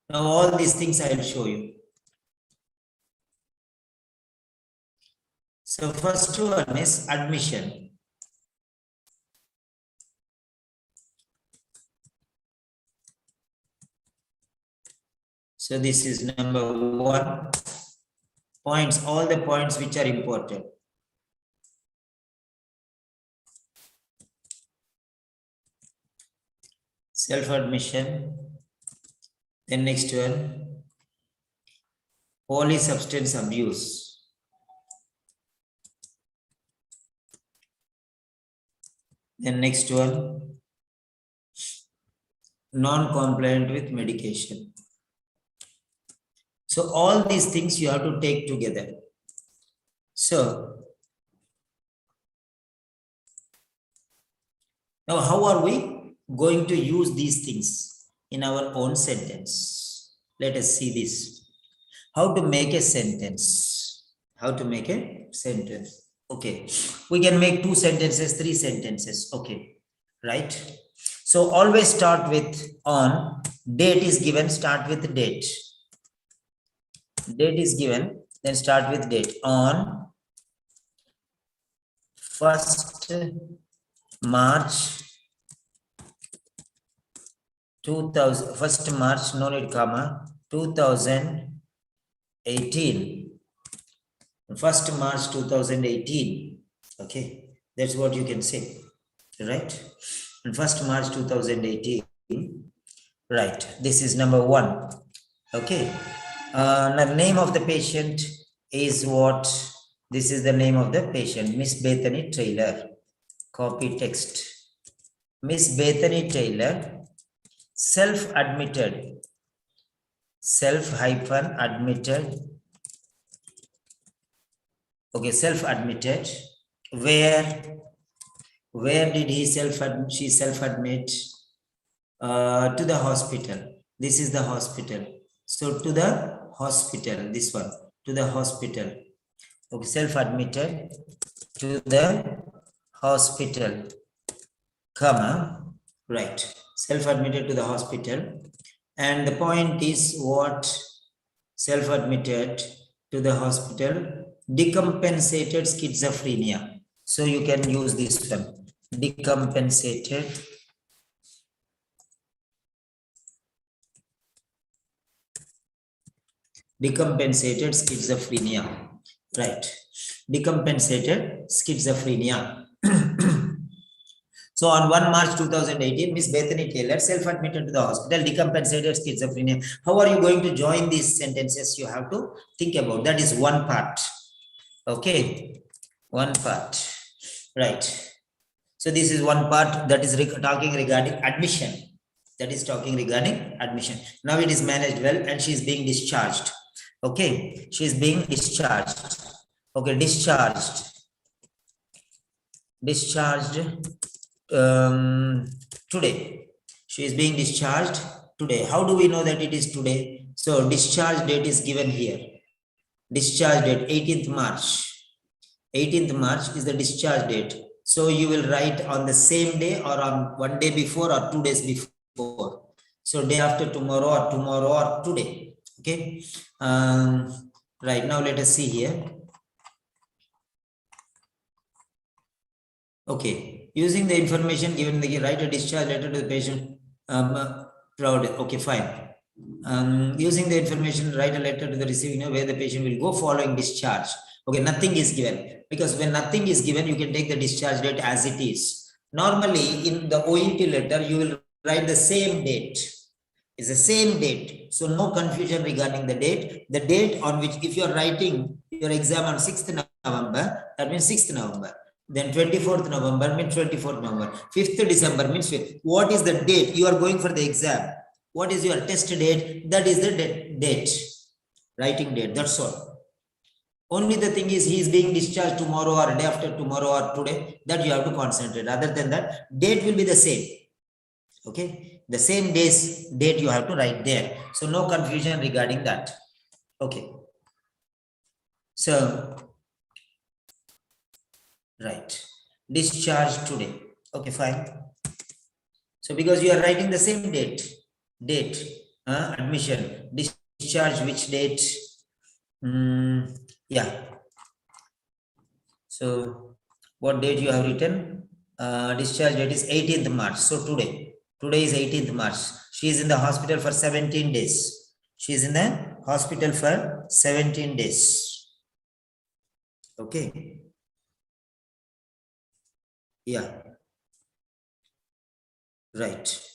Now all these things I will show you. So first one is admission. So this is number 1. Points, all the points which are important. Self-admission. Then next one, polysubstance abuse. Then next one, non-compliant with medication. So all these things you have to take together. So now how are we going to use these things in our own sentence? Let us see this. How to make a sentence. How to make a sentence. Okay. We can make 2 sentences, 3 sentences. Okay. Right. So always start with on. Date is given. Start with date. Date is given. Then start with date. On 1st March 2000, 1st March, no need comma, 2018. 1st March 2018. Okay, that's what you can say, right? And 1st March 2018. Right, this is number 1. Okay, the name of the patient is what? This is the name of the patient, Miss Bethany Taylor. Copy text. Miss Bethany Taylor, self-admitted, self-admitted, okay, self-admitted, where did he she self-admit? To the hospital. This is the hospital. So to the hospital, this one, to the hospital. Okay, self-admitted to the hospital, comma, right. Self-admitted to the hospital, and the point is what? Self-admitted to the hospital, decompensated schizophrenia. So you can use this one, decompensated schizophrenia, right? Decompensated schizophrenia. So on 1 March 2018, Miss Bethany Taylor self-admitted to the hospital, decompensated schizophrenia. How are you going to join these sentences? You have to think about. That is one part. Okay, one part. Right. So this is one part that is talking regarding admission. That is talking regarding admission. Now it is managed well and she is being discharged. Okay, she is being discharged. Okay, discharged. Today. She is being discharged today. How do we know that it is today? So discharge date is given here. Discharge date 18th March. 18th March is the discharge date. So you will write on the same day or on one day before or 2 days before. So day after tomorrow or today. Okay. Right now, let us see here. Okay. Using the information given, write a discharge letter to the patient. Okay, fine. Using the information, write a letter to the receiving where the patient will go following discharge. Okay, nothing is given, because when nothing is given, you can take the discharge date as it is. Normally, in the OET letter, you will write the same date. It's the same date. So no confusion regarding the date. The date on which, if you are writing your exam on 6th November, that means 6th November. Then 24th November means 24th November. 5th December means 5th. What is the date you are going for the exam? What is your test date? That is the date. Writing date. That's all. Only the thing is, he is being discharged tomorrow or day after tomorrow or today. That you have to concentrate. Other than that, date will be the same. Okay. The same date you have to write there. So no confusion regarding that. Okay. So, right. Discharge today. Okay, fine. So because you are writing the same date, admission, discharge, which date? Yeah. So what date you have written? Discharge date is 18th March. So today is 18th March. She is in the hospital for 17 days. She is in the hospital for 17 days. Okay. Yeah. Right.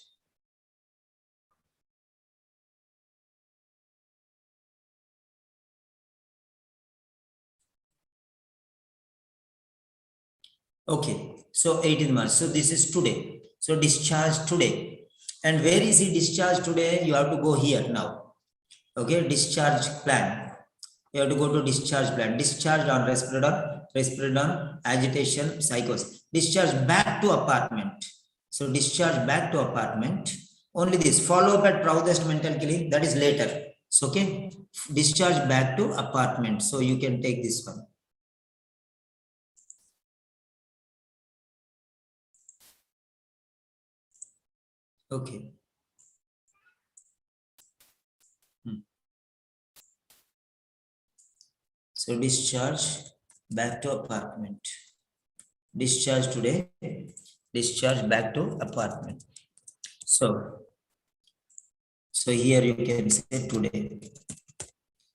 Okay, so 18th March. So this is today. So discharge today. And where is he discharged today? You have to go here now. Okay, discharge plan. You have to go to discharge plan. Discharge on risperidone, agitation, psychosis. Discharge back to apartment. So discharge back to apartment. Only this. Follow up at proudest mental killing. That is later. So, okay. Discharge back to apartment. So you can take this one. Okay. So discharge back to apartment. Discharge today. Discharge back to apartment. So here you can say today.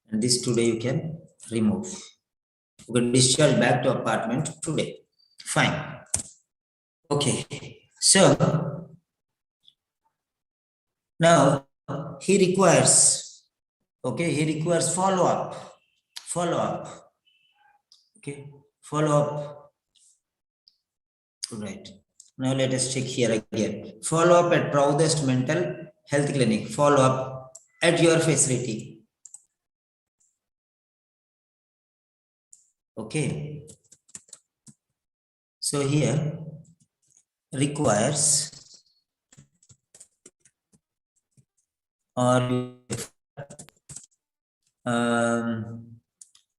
And this today you can remove. Okay, discharge back to apartment today. Fine. Okay. So now he requires follow-up. Okay, follow-up. Right. Now let us check here again. Follow-up at proudest mental health clinic. Follow-up at your facility. Okay. So here requires or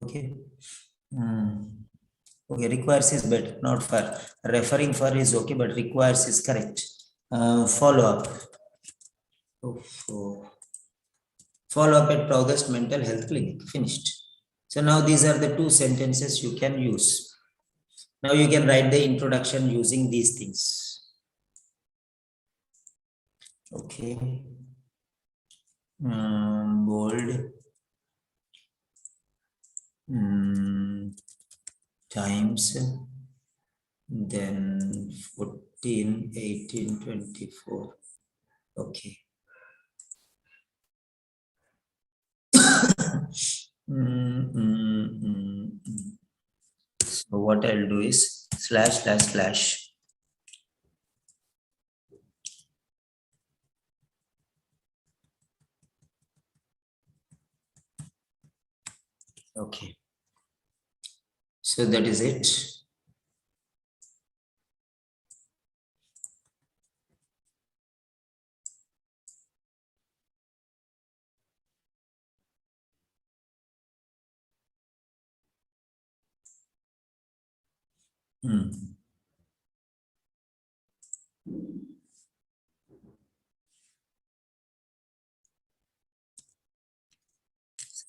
okay. Okay, requires is better, not for. Referring for is okay, but requires is correct. Follow-up. Follow-up at proudest mental health clinic. Finished. So now these are the two sentences you can use. Now you can write the introduction using these things. Okay. Bold. Times. Then 14, 18, 24. Okay. So what I'll do is ///. Okay. So that is it. Hmm.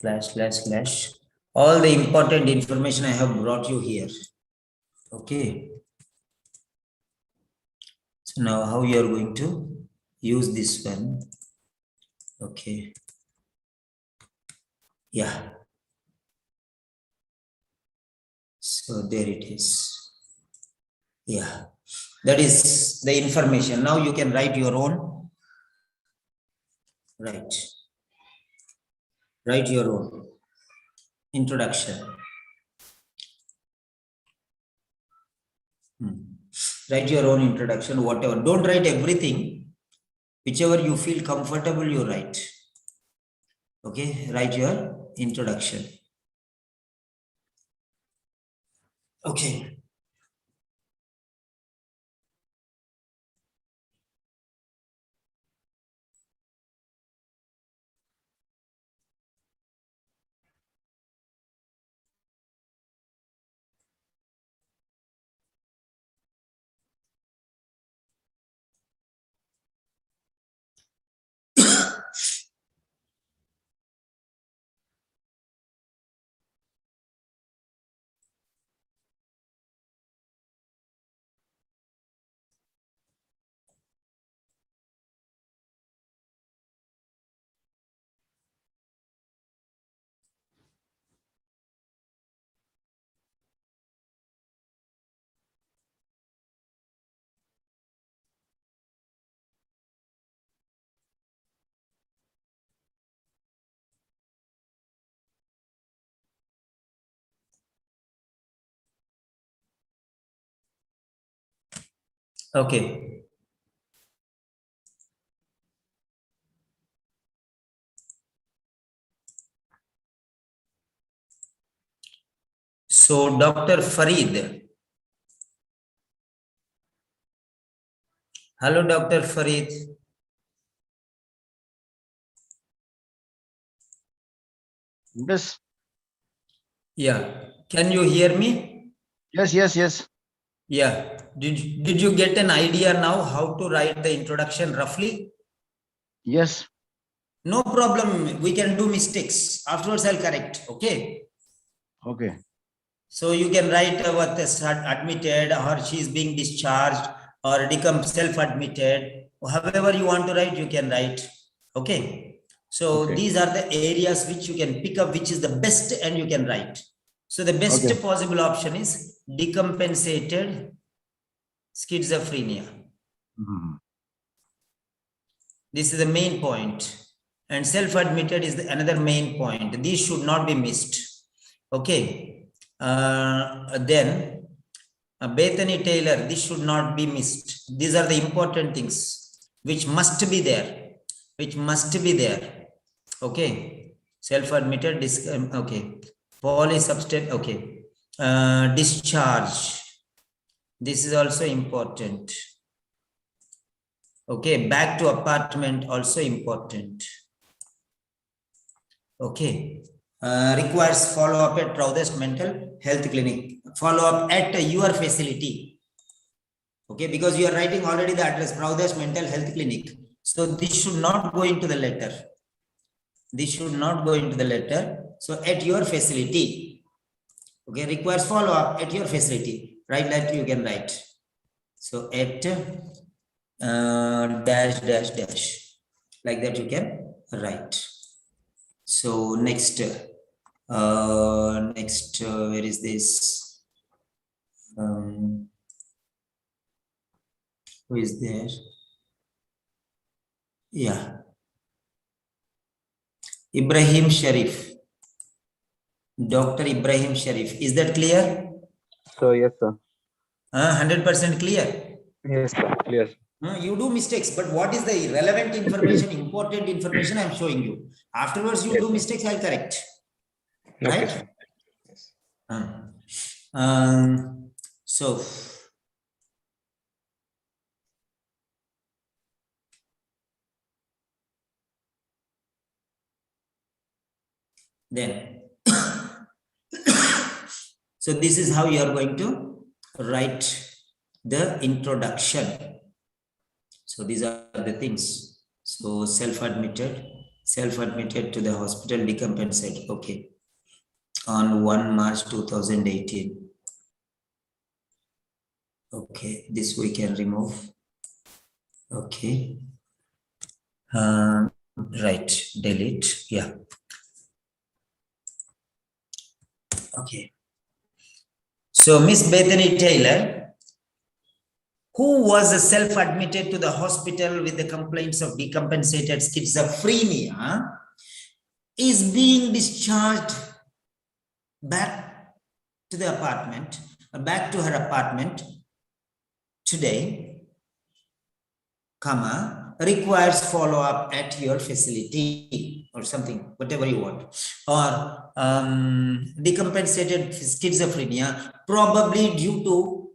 // all the important information I have brought you here. Okay. So now how you are going to use this one? Okay. Yeah. So there it is. Yeah. That is the information. Now you can write your own. Right. Write your own introduction. Write your own introduction, whatever. Don't write everything. Whichever you feel comfortable, you write. Okay, write your introduction. Okay. Okay. So Dr. Farid. Hello, Dr. Farid. Yes. Yeah. Can you hear me? Yes, yes, yes. Yeah. Did you get an idea now how to write the introduction roughly? Yes. No problem. We can do mistakes. Afterwards, I'll correct. Okay. Okay. So you can write what is admitted, or she is being discharged, or self-admitted. However you want to write, you can write. Okay. So Okay. these are the areas which you can pick up, which is the best, and you can write. So the best Okay. possible option is decompensated schizophrenia. Mhm. This is the main point. And self-admitted is another main point. These should not be missed. Okay. Then Bethany Taylor, this should not be missed. These are the important things which must be there. Which must be there. Okay. Self-admitted, okay. Polysubstance, okay. Discharge. This is also important. Okay, back to apartment, also important. Okay, requires follow-up at Proudest Mental Health Clinic. Follow-up at your facility. Okay, because you are writing already the address, Proudest Mental Health Clinic. So this should not go into the letter. This should not go into the letter. So at your facility. Okay, requires follow-up at your facility. Right, like you can write. So at dash like that you can write. So next where is this? Who is there? Yeah, Ibrahim Sharif, Dr. Ibrahim Sharif. Is that clear? So yes, sir. 100% clear. Yes, sir. Clear. You do mistakes, but what is the relevant information, important information I am showing you. Afterwards, you Yes, do sir. mistakes, I'll correct. Okay, Right? sir. So then so this is how you are going to write the introduction. So these are the things. So self-admitted to the hospital, decompensated. Okay. On 1 March 2018. Okay, this we can remove. Okay. Right, delete. Yeah. Okay. So Miss Bethany Taylor, who was self-admitted to the hospital with the complaints of decompensated schizophrenia, is being discharged back to the apartment, back to her apartment today, comma, requires follow-up at your facility or something, whatever you want, or decompensated schizophrenia, probably due to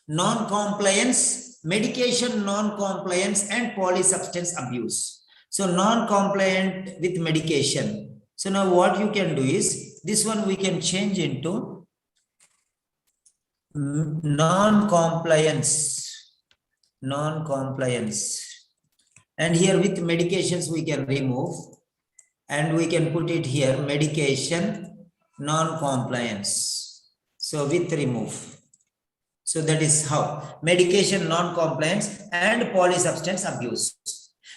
non-compliance, medication non-compliance and polysubstance abuse. So non-compliant with medication. So now what you can do is, this one we can change into non-compliance. And here with medications we can remove, and we can put it here, medication non-compliance. So with remove. So that is how medication non-compliance and polysubstance abuse.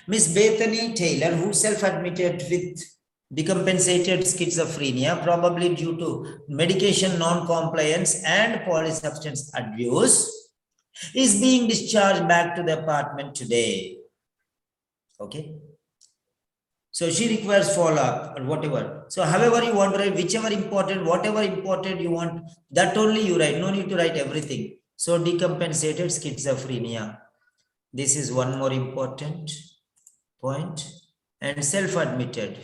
Miss Bethany Taylor, who self-admitted with decompensated schizophrenia, probably due to medication non-compliance and polysubstance abuse, is being discharged back to the apartment today. Okay. So she requires follow-up or whatever. So however you want to write, whichever important, whatever important you want, that only you write. No need to write everything. So decompensated schizophrenia. This is one more important point. And self-admitted.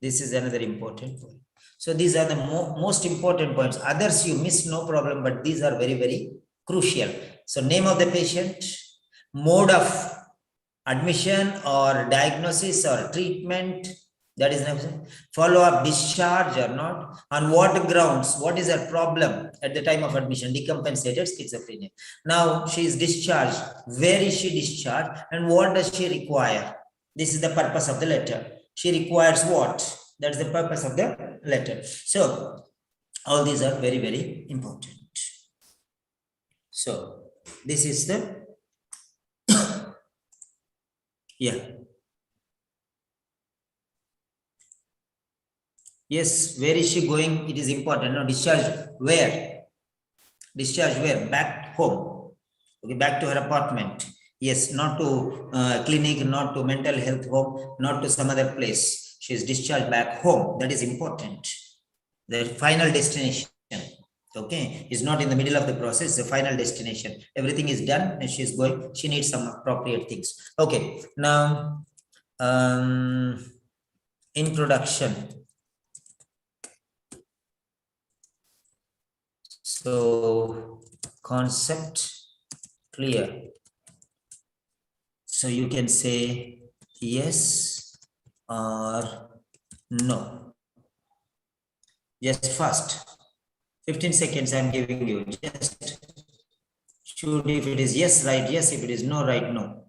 This is another important point. So these are the most important points. Others you miss, no problem, but these are very, very crucial. So name of the patient, mode of admission or diagnosis or treatment, that is follow-up, discharge or not, on what grounds, what is her problem at the time of admission, decompensated schizophrenia. Now she is discharged, where is she discharged and what does she require? This is the purpose of the letter. She requires what? That's the purpose of the letter. So all these are very, very important. So this is the yeah. Yes, where is she going? It is important. No, discharge where? Discharge where? Back home. Okay, back to her apartment. Yes, not to clinic, not to mental health home, not to some other place. She is discharged back home. That is important. The final destination. Okay, is not in the middle of the process, the final destination. Everything is done and she is going. She needs some appropriate things. Okay, now introduction. So concept clear. So you can say yes or no. Just fast. 15 seconds I'm giving you. Just shoot if it is yes, right, yes. If it is no, right, no.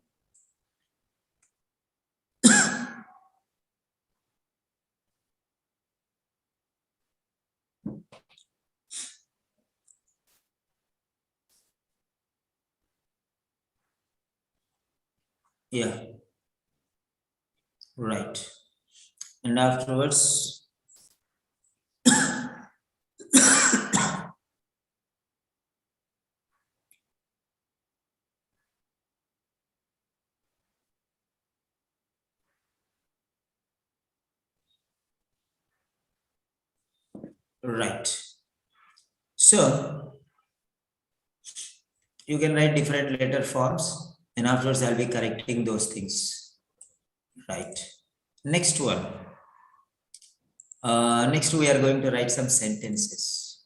Yeah. Right. And afterwards, right. So you can write different letter forms and afterwards I'll be correcting those things. Right. Next one. Next we are going to write some sentences.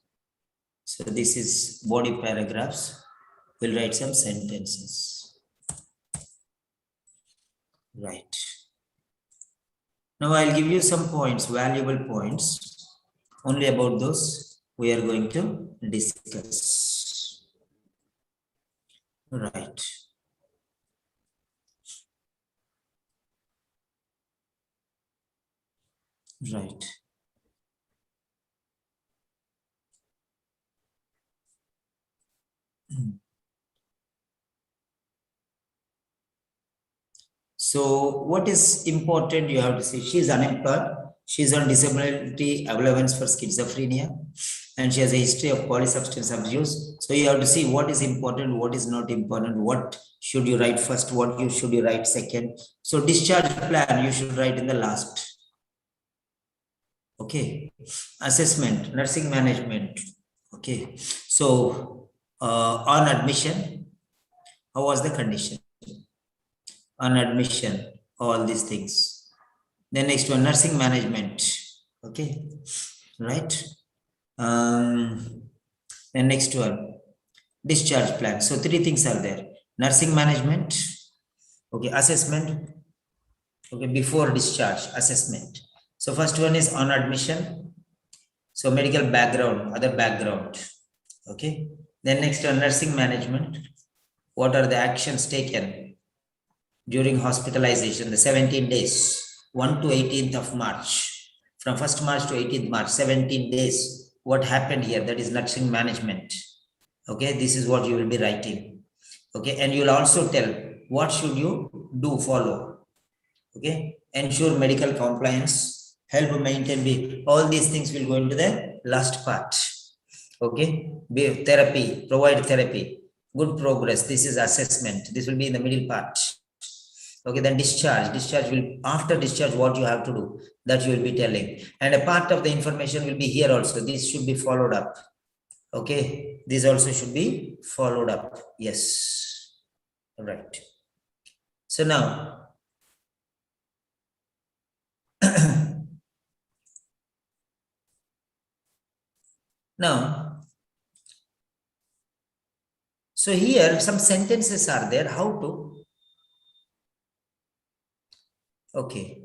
So this is body paragraphs. We'll write some sentences. Right. Now I'll give you some points, valuable points, only about those we are going to discuss. Right. Right. So what is important, you have to see, she is unemployed, she is on disability allowance for schizophrenia, and she has a history of polysubstance abuse. So you have to see what is important, what is not important, what should you write first, what should you write second. So discharge plan, you should write in the last. Okay. Assessment, nursing management. Okay. So on admission, how was the condition? On admission, all these things. The next one, nursing management. Okay, right. The next one, discharge plan. So three things are there: nursing management, okay, assessment, okay, before discharge, assessment. So first one is on admission. So medical background, other background. Okay. Then next one, nursing management. What are the actions taken during hospitalization, the 17 days, 1 to 18th of March, from 1st March to 18th March, 17 days, what happened here, that is nursing management. Okay, this is what you will be writing. Okay, and you will also tell what should you do, follow. Okay, ensure medical compliance, help maintain, all these things will go into the last part. Okay, be therapy, provide therapy, good progress, this is assessment, this will be in the middle part. Okay, then discharge will, after discharge, what you have to do, that you will be telling. And a part of the information will be here also. This should be followed up. Okay, this also should be followed up. Yes, right. So now, so here some sentences are there. How to? Okay.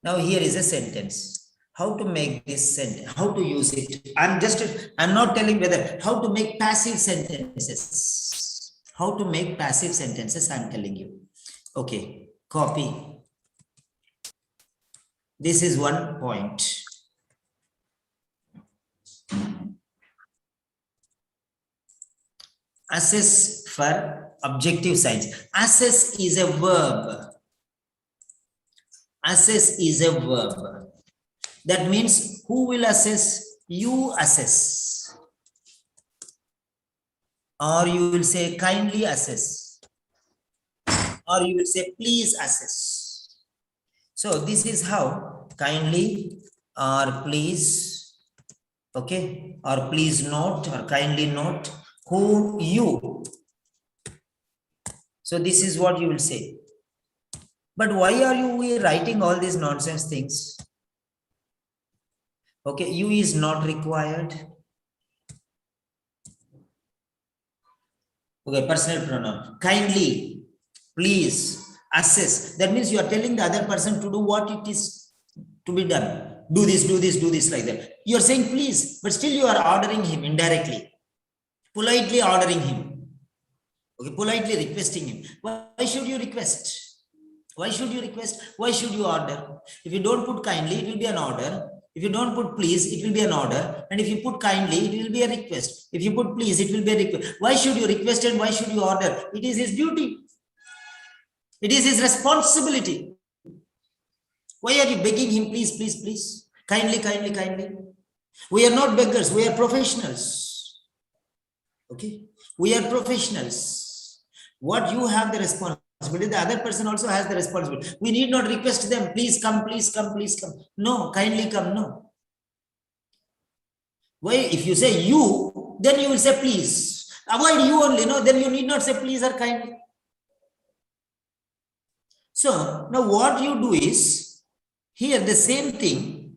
Now here is a sentence. How to make this sentence, how to use it. I'm not telling whether, how to make passive sentences. How to make passive sentences, I'm telling you. Okay, copy. This is one point. Assess for objective science. Assess is a verb. Assess is a verb. That means who will assess? You assess. Or you will say kindly assess. Or you will say please assess. So this is how kindly or please, okay, or please note or kindly note who you. So this is what you will say. But why are you writing all these nonsense things? Okay, you is not required. Okay, personal pronoun. Kindly, please, assess. That means you are telling the other person to do what it is to be done. Do this, do this, do this, like that. You are saying please, but still you are ordering him indirectly. Politely ordering him. Okay, politely requesting him. Why should you request? Why should you request? Why should you order? If you don't put kindly, it will be an order. If you don't put please, it will be an order. And if you put kindly, it will be a request. If you put please, it will be a request. Why should you request and why should you order? It is his duty. It is his responsibility. Why are you begging him, please, please, please? Kindly, kindly, kindly. We are not beggars. We are professionals. Okay? We are professionals. What you have the responsibility, the other person also has the responsibility. We need not request them, please come, please come, please come. No, kindly come, no. Why? If you say you, then you will say please. Avoid you only, no, then you need not say please or kindly. So now what you do is, here the same thing.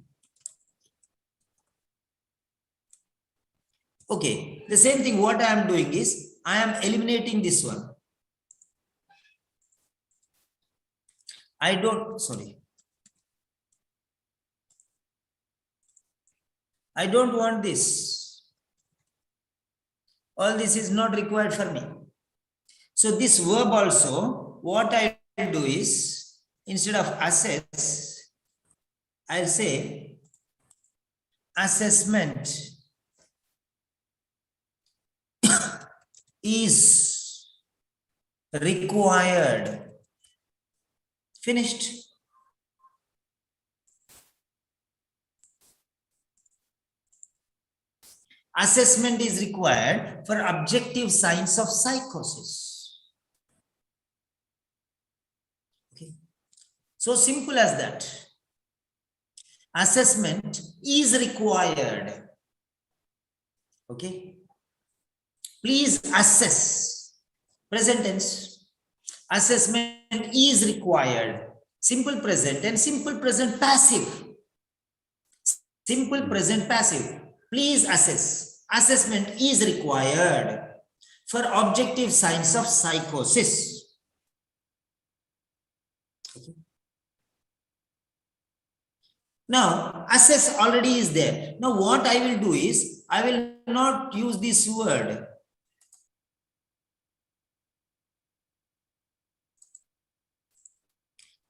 Okay, the same thing what I am doing is, I am eliminating this one. I don't want this. All this is not required for me. So this verb also, what I will do is, instead of assess, I'll say assessment is required. Finished. Assessment is required for objective signs of psychosis. Okay. So simple as that. Assessment is required. Okay. Please assess. Present tense. Assessment is required. Simple present and simple present passive. Simple present passive. Please assess. Assessment is required for objective signs of psychosis. Okay. Now, assess already is there. Now, what I will do is, I will not use this word.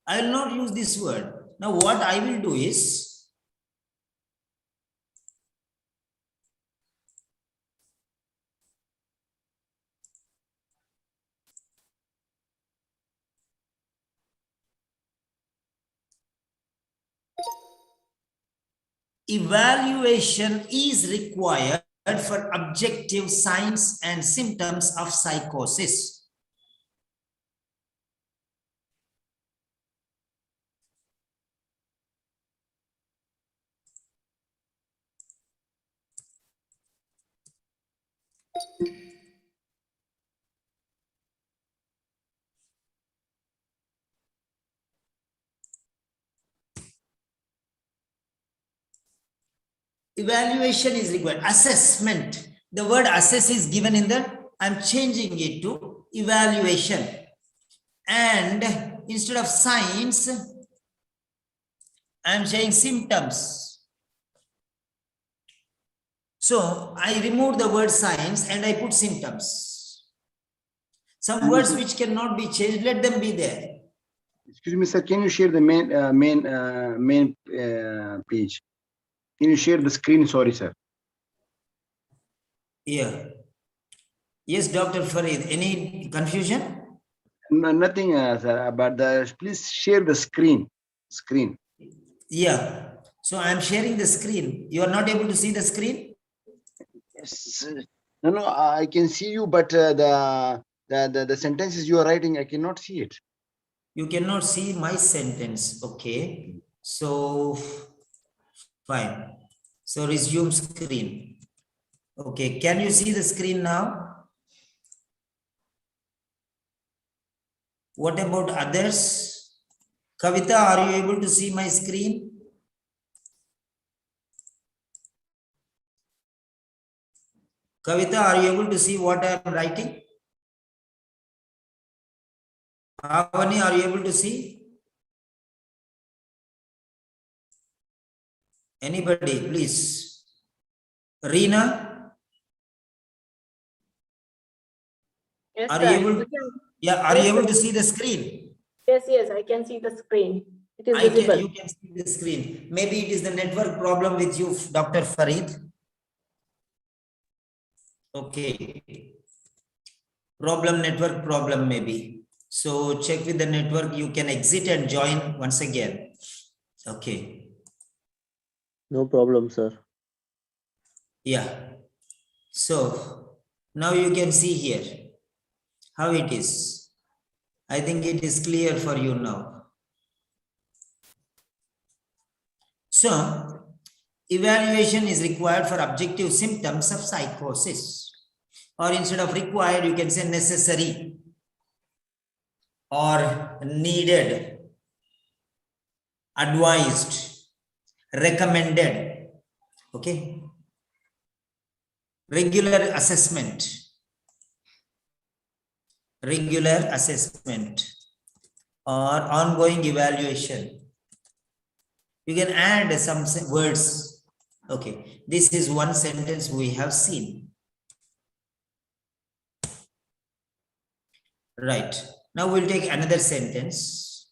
I will not use this word. Now, what I will do is, evaluation is required for objective signs and symptoms of psychosis. Evaluation is required. Assessment. The word assess is given in the, I'm changing it to evaluation. And instead of signs, I'm saying symptoms. So I remove the word signs and I put symptoms. Some words which cannot be changed, let them be there. Excuse me, sir. Can you share the main page? Can you share the screen? Sorry, sir. Yeah. Yes, Dr. Farid. Any confusion? No, nothing, sir. But please share the screen. Yeah. So I'm sharing the screen. You are not able to see the screen? Yes. No, I can see you, but the sentences you are writing, I cannot see it. You cannot see my sentence. Okay. So, fine. So resume screen. Okay. Can you see the screen now? What about others? Kavita, are you able to see my screen? Kavita, are you able to see what I am writing? Avani, are you able to see? Anybody, please. Reena, Yes, are sir. you able? Yeah, are Yes, you able sir. to see the screen? Yes, I can see the screen. It is visible. You can see the screen. Maybe it is the network problem with you, Dr. Farid. Okay. Network problem maybe. So check with the network. You can exit and join once again. Okay. No problem, sir. Yeah. So now you can see here how it is. I think it is clear for you now. So evaluation is required for objective symptoms of psychosis. Or instead of required, you can say necessary or needed, advised, recommended. Okay. Regular assessment or ongoing evaluation. You can add some words. Okay. This is one sentence we have seen. Right. Now we'll take another sentence.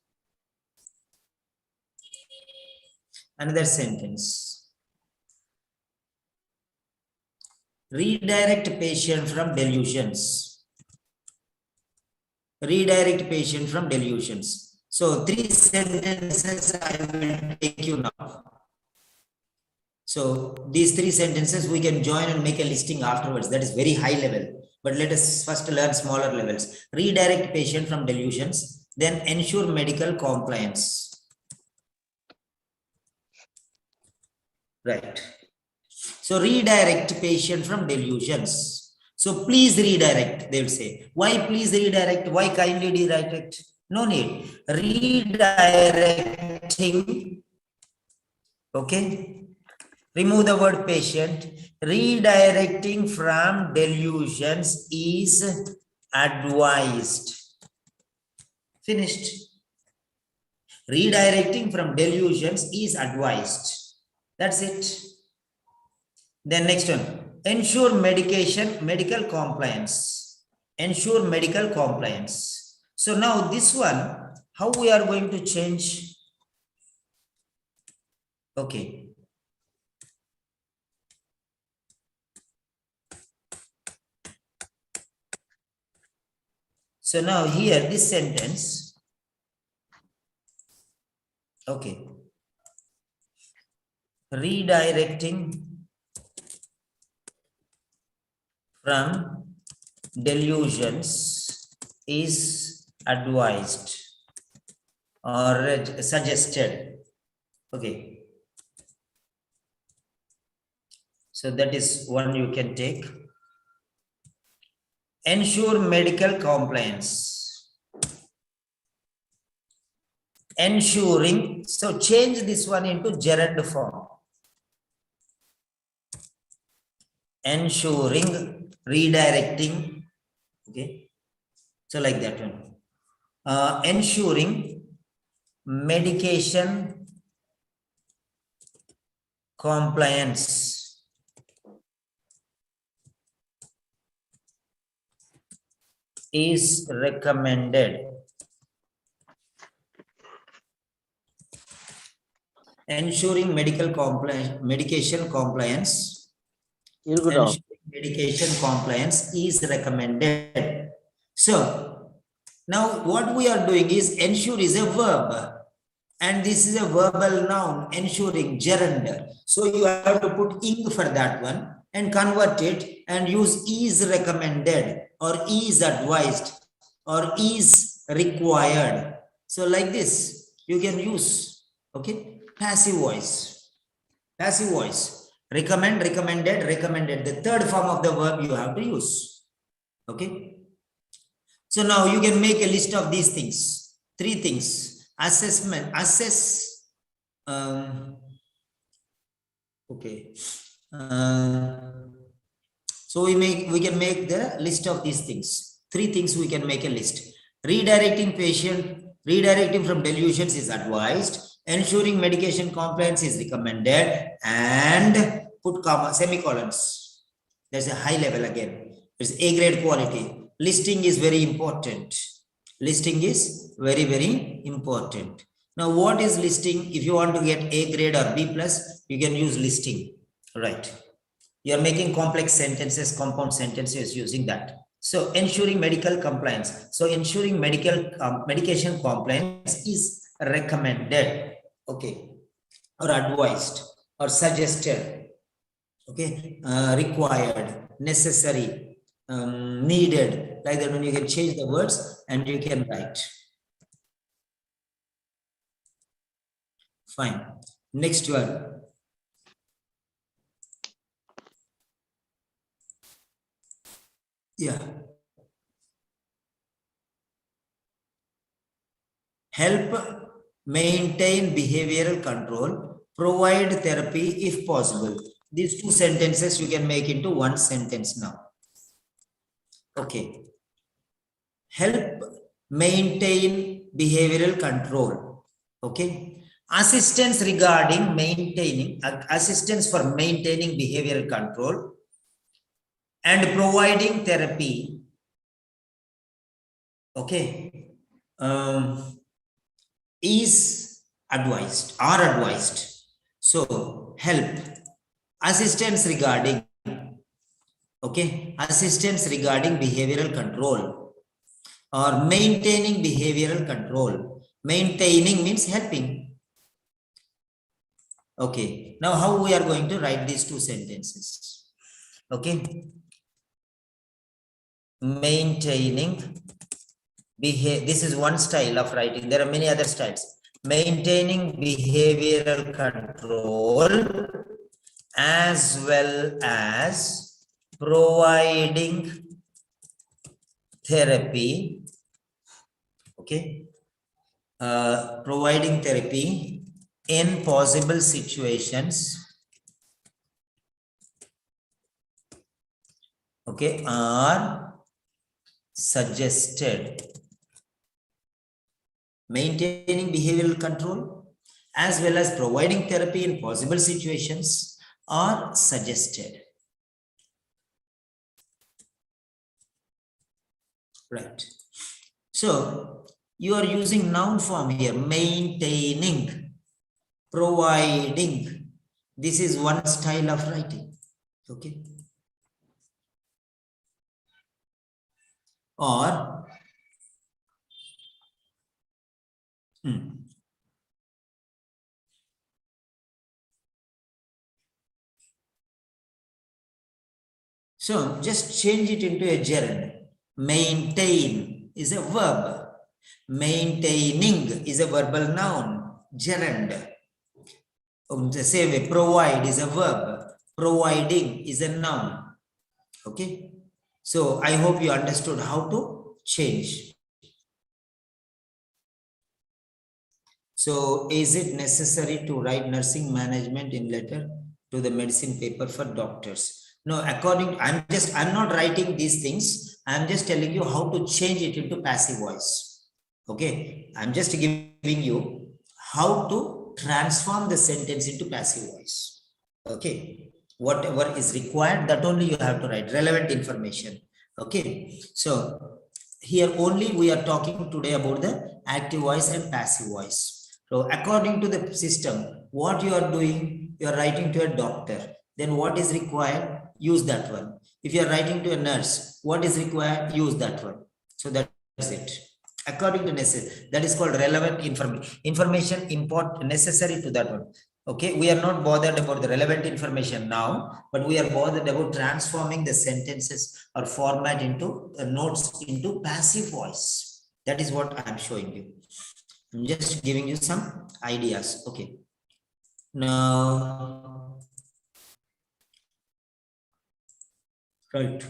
Another sentence. Redirect patient from delusions. Redirect patient from delusions. So 3 sentences I will take you now. So these 3 sentences we can join and make a listing afterwards. That is very high level. But let us first learn smaller levels. Redirect patient from delusions, then ensure medical compliance. Right. So redirect patient from delusions. So please redirect, they will say. Why please redirect? Why kindly redirect? No need. Redirecting. Okay. Remove the word patient. Redirecting from delusions is advised. Finished. Redirecting from delusions is advised. That's it. Then next one. Ensure medical compliance. Ensure medical compliance. So now this one, how we are going to change? Okay. So now here, this sentence, okay, redirecting from delusions is advised or suggested. Okay. So that is one you can take. Ensure medical compliance. Ensuring, so change this one into gerund form. Ensuring, redirecting, okay. So like that one. Ensuring medication compliance is recommended. Ensuring medication compliance. Ensuring medication compliance is recommended. So now what we are doing is ensure is a verb. And this is a verbal noun, ensuring, gerund. So you have to put ing for that one and convert it and use is recommended or is advised or is required. So like this, you can use, okay, passive voice. Passive voice. Recommend, recommended, recommended. The third form of the verb you have to use. Okay. So now you can make a list of these things. 3 things. Assessment, assess, okay. So we can make the list of these things. 3 things we can make a list. Redirecting patient, redirecting from delusions is advised. Ensuring medication compliance is recommended, and put comma, semicolons. There's a high level again. It's A grade quality. Listing is very important. Listing is very, very important. Now, what is listing? If you want to get A grade or B plus, you can use listing, right? You are making complex sentences, compound sentences using that. So ensuring medical compliance. So ensuring medication compliance is recommended, okay, or advised or suggested, okay, required, necessary, needed. Like that, when you can change the words and you can write. Fine. Next one. Yeah. Help maintain behavioral control, provide therapy if possible. These 2 sentences you can make into 1 sentence now. Okay. Help maintain behavioral control. Okay. Assistance regarding maintaining, assistance for maintaining behavioral control and providing therapy Okay. Is advised, are advised. So help, assistance regarding, okay, assistance regarding behavioral control or maintaining behavioral control. Maintaining means helping. Okay, now how we are going to write these two sentences? Okay, maintaining behavior. This is one style of writing. There are many other styles. Maintaining behavioral control as well as providing therapy. Okay, providing therapy in possible situations. Okay, are suggested. Maintaining behavioral control as well as providing therapy in possible situations are suggested. Right. So you are using noun form here, maintaining, providing. This is one style of writing. Okay. Or so just change it into a gerund. Maintain is a verb. Maintaining is a verbal noun, gerund. The same way, provide is a verb. Providing is a noun. Okay. So I hope you understood how to change. So is it necessary to write nursing management in letter to the medicine paper for doctors? No, I'm not writing these things. I'm just telling you how to change it into passive voice. Okay. I'm just giving you how to transform the sentence into passive voice. Okay. Whatever is required, that only you have to write, relevant information. Okay. So here only we are talking today about the active voice and passive voice. So according to the system, what you are doing, you are writing to a doctor. Then what is required? Use that one. If you are writing to a nurse, what is required? Use that one. So that's it. According to necessary, that is called relevant information necessary to that one. Okay, we are not bothered about the relevant information now, but we are bothered about transforming the sentences or format into notes into passive voice. That is what I am showing you. I'm just giving you some ideas. Okay. Now, right.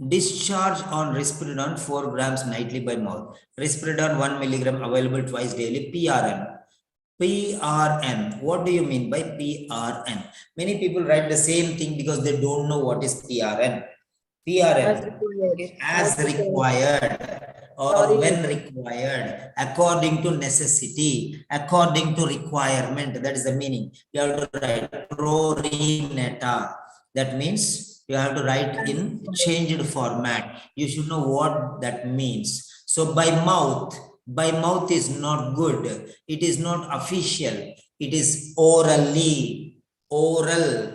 Discharge on risperidone 4 grams nightly by mouth. Risperidone 1 milligram available twice daily. PRN. PRN. What do you mean by PRN? Many people write the same thing because they don't know what is PRN. PRN. As required or when required, according to necessity, according to requirement. That is the meaning. You have to write pro re neta. That means you have to write in changed format. You should know what that means. So by mouth is not good. It is not official. It is orally, oral.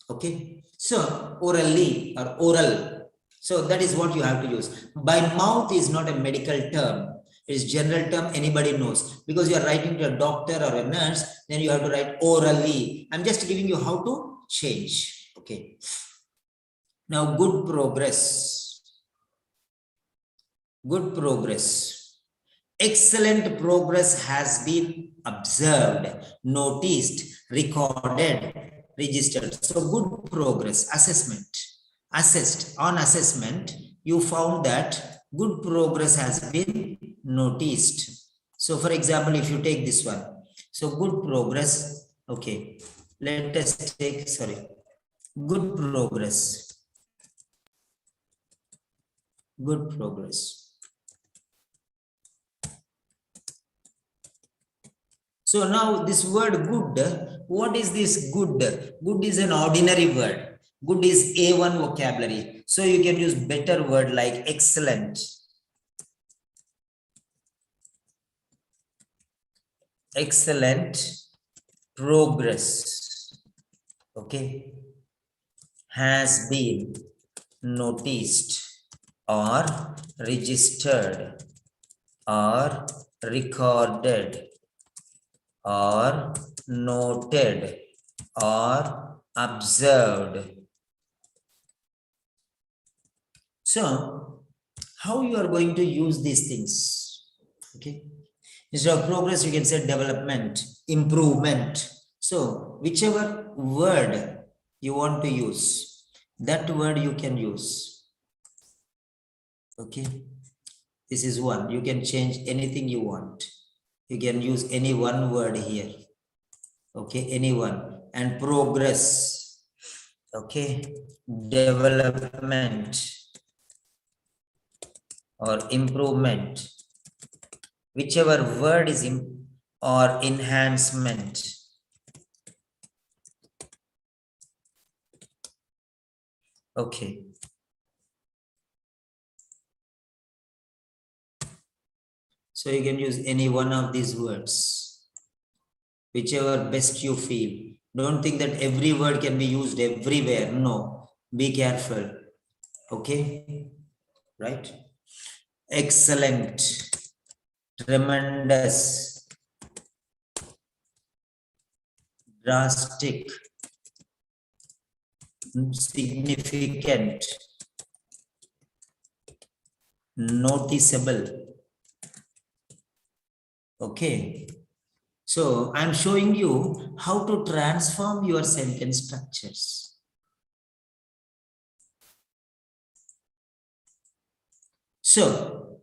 Okay. So orally or oral. So that is what you have to use. By mouth is not a medical term. It is general term, anybody knows. Because you are writing to a doctor or a nurse, then you have to write orally. I'm just giving you how to change. Okay. Now good progress. Good progress. Excellent progress has been observed, noticed, recorded, registered. So good progress, assessment. Assessed. On assessment, you found that good progress has been noticed. So for example, if you take this one, so good progress, okay, let us take, good progress. Good progress. So now this word good, what is this good? Good is an ordinary word. Good is A1 vocabulary. So you can use better word like excellent. Excellent progress. Okay. Has been noticed or registered or recorded or noted or observed. So, how you are going to use these things? Okay. Instead of progress, you can say development, improvement. So, whichever word you want to use, that word you can use. Okay. This is one. You can change anything you want. You can use any one word here. Okay, any one. And progress. Okay, development or improvement. Whichever word is or enhancement. Okay. So you can use any one of these words, whichever best you feel. Don't think that every word can be used everywhere. No, be careful. Okay, right? Excellent, tremendous, drastic, significant, noticeable. Okay, so I'm showing you how to transform your sentence structures. So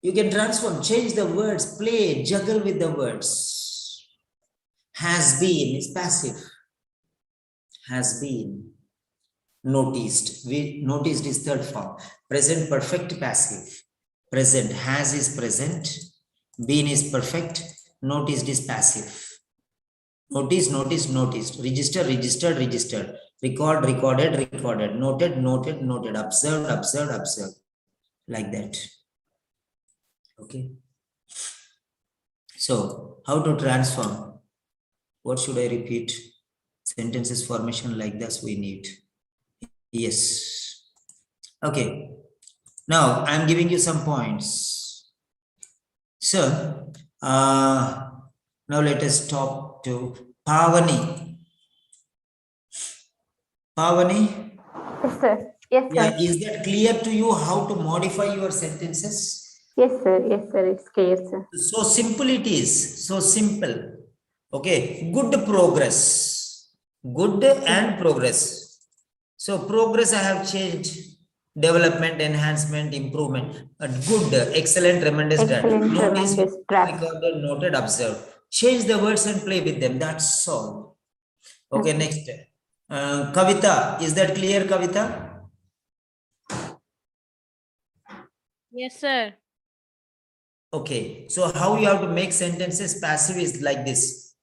you can transform, change the words, play, juggle with the words. Has been is passive. Has been. Noticed. Noticed is third form. Present perfect passive. Present. Has is present. Been is perfect. Noticed is passive. Notice, noticed, noticed. Register, registered, registered. Record, recorded, recorded. Noted, noted, noted. Observed, observed, observed. Like that. Okay. So, how to transform? What should I repeat? Sentences formation like this we need. Yes. Okay. Now, I'm giving you some points. So, now let us talk to Pavani. Pavani? Yes, sir. Yes, sir. Yeah, is that clear to you how to modify your sentences? Yes, sir. Yes, sir. It's clear, sir. So simple it is. So simple. Okay. Good progress. Good and progress. So progress I have changed. Development, enhancement, improvement. Good, excellent, tremendous, Excellent, notice, tremendous, drastic. recorded, noted, observed. Change the words and play with them. That's all. Okay, next. Kavita, is that clear, Kavita? Yes, sir. Okay, so how you have to make sentences passive is like this.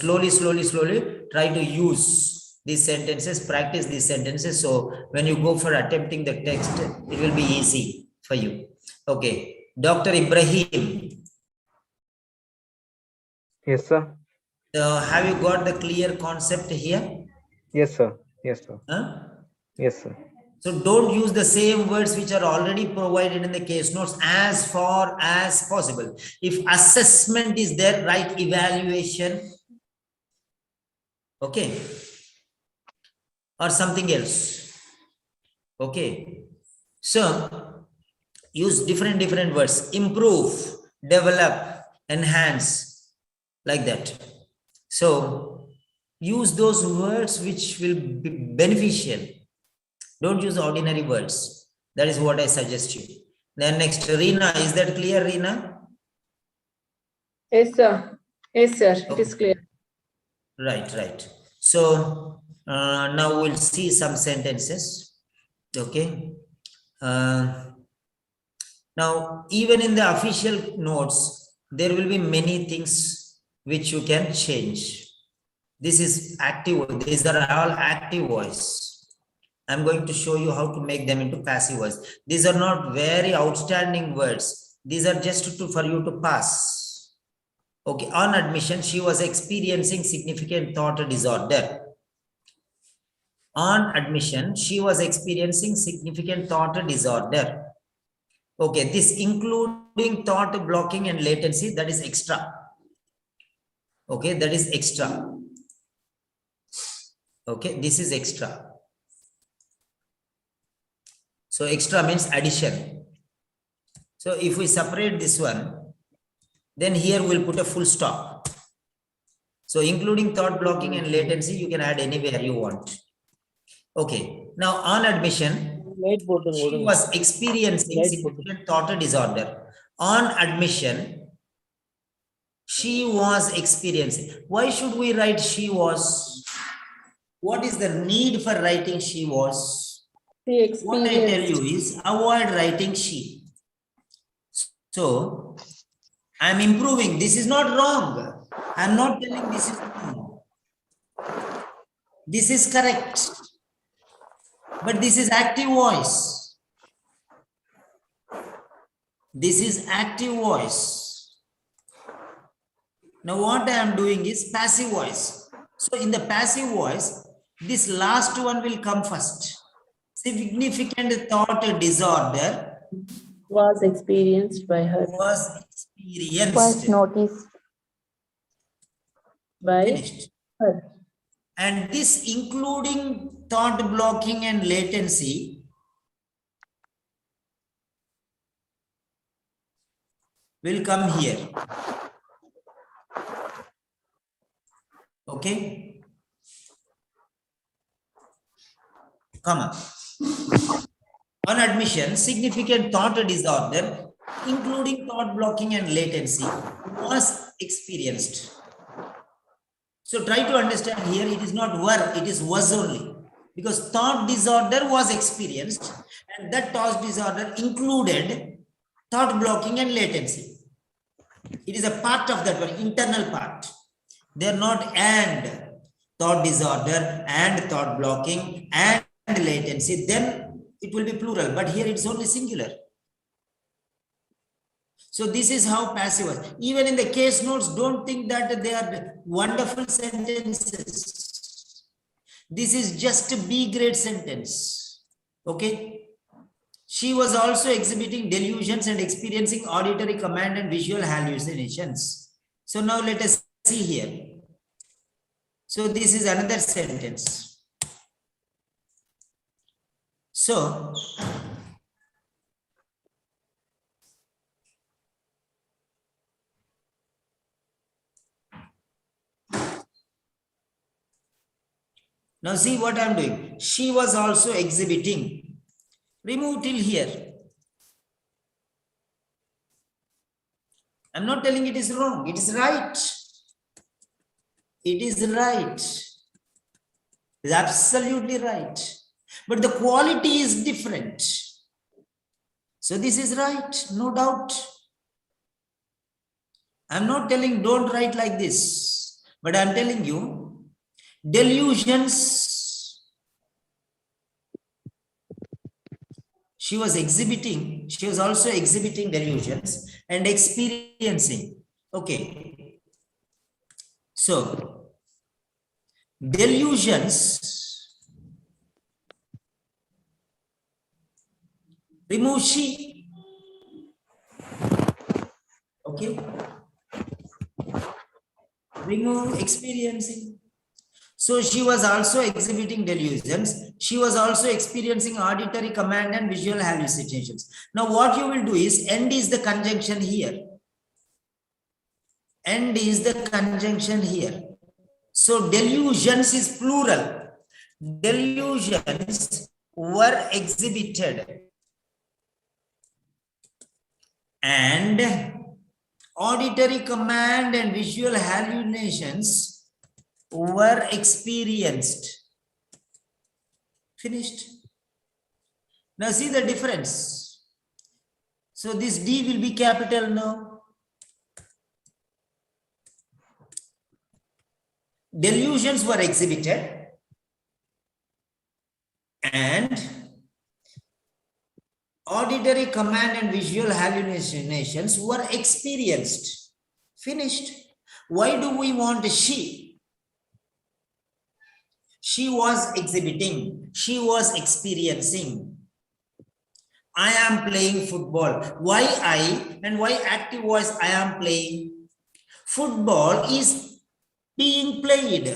Slowly, slowly, slowly try to use these sentences, practice these sentences. So when you go for attempting the text, it will be easy for you. Okay, Dr. Ibrahim. Yes, sir. Have you got the clear concept here? Yes, sir. Yes, sir. Huh? Yes, sir. So don't use the same words which are already provided in the case notes as far as possible. If assessment is there, write evaluation. Okay. Or something else. Okay. So use different words. Improve, develop, enhance, like that. So use those words which will be beneficial. Don't use ordinary words. That is what I suggest you. Then next, Reena, is that clear, Reena? Yes, sir. Yes, sir. It is clear. Right, right. So now we'll see some sentences. Okay. Now, even in the official notes, there will be many things which you can change. This is active. These are all active voice. I'm going to show you how to make them into passive voice. These are not very outstanding words. These are just for you to pass. Okay. On admission, she was experiencing significant thought disorder. On admission, she was experiencing significant thought disorder. Okay, this including thought blocking and latency, that is extra. Okay, that is extra. Okay, this is extra. So extra means addition. So if we separate this one, then here we'll put a full stop. So including thought blocking and latency, you can add anywhere you want. Okay, now on admission, she was experiencing significant thought disorder. On admission, she was experiencing. Why should we write she was? What is the need for writing she was? What I tell you is avoid writing she. So I'm improving. This is not wrong. I'm not telling this is wrong. This is correct. But this is active voice. This is active voice. Now what I am doing is passive voice. So in the passive voice, this last one will come first. Significant thought disorder Was experienced by her. was experienced. Was noticed. By Finished. her. And this including thought blocking and latency will come here. Okay. Comma. On admission, significant thought disorder, including thought blocking and latency, was experienced. So try to understand here, it is not were, it is was only. Because thought disorder was experienced, and that thought disorder included thought blocking and latency. It is a part of that one, internal part. They are not and thought disorder and thought blocking and latency, then it will be plural, but here it's only singular. So this is how passive was. Even in the case notes, don't think that they are wonderful sentences. This is just a B grade sentence. Okay. She was also exhibiting delusions and experiencing auditory command and visual hallucinations. So now let us see here. So this is another sentence. So now see what I'm doing. She was also exhibiting. Remove till here. I'm not telling it is wrong. It is right. It is right. It's absolutely right. But the quality is different. So this is right, no doubt. I'm not telling don't write like this, but I'm telling you delusions. She was also exhibiting delusions and experiencing. Okay. So delusions, remove she. Okay. Remove experiencing. So she was also exhibiting delusions. She was also experiencing auditory command and visual hallucinations. Now what you will do is end is the conjunction here. End is the conjunction here. So delusions is plural. Delusions were exhibited and auditory command and visual hallucinations were experienced. Finished. Now see the difference. So this D will be capital now. delusions were exhibited and auditory command and visual hallucinations were experienced. Finished. Why do we want she? She was exhibiting. She was experiencing. I am playing football. Why I and why active voice I am playing? Football is being played.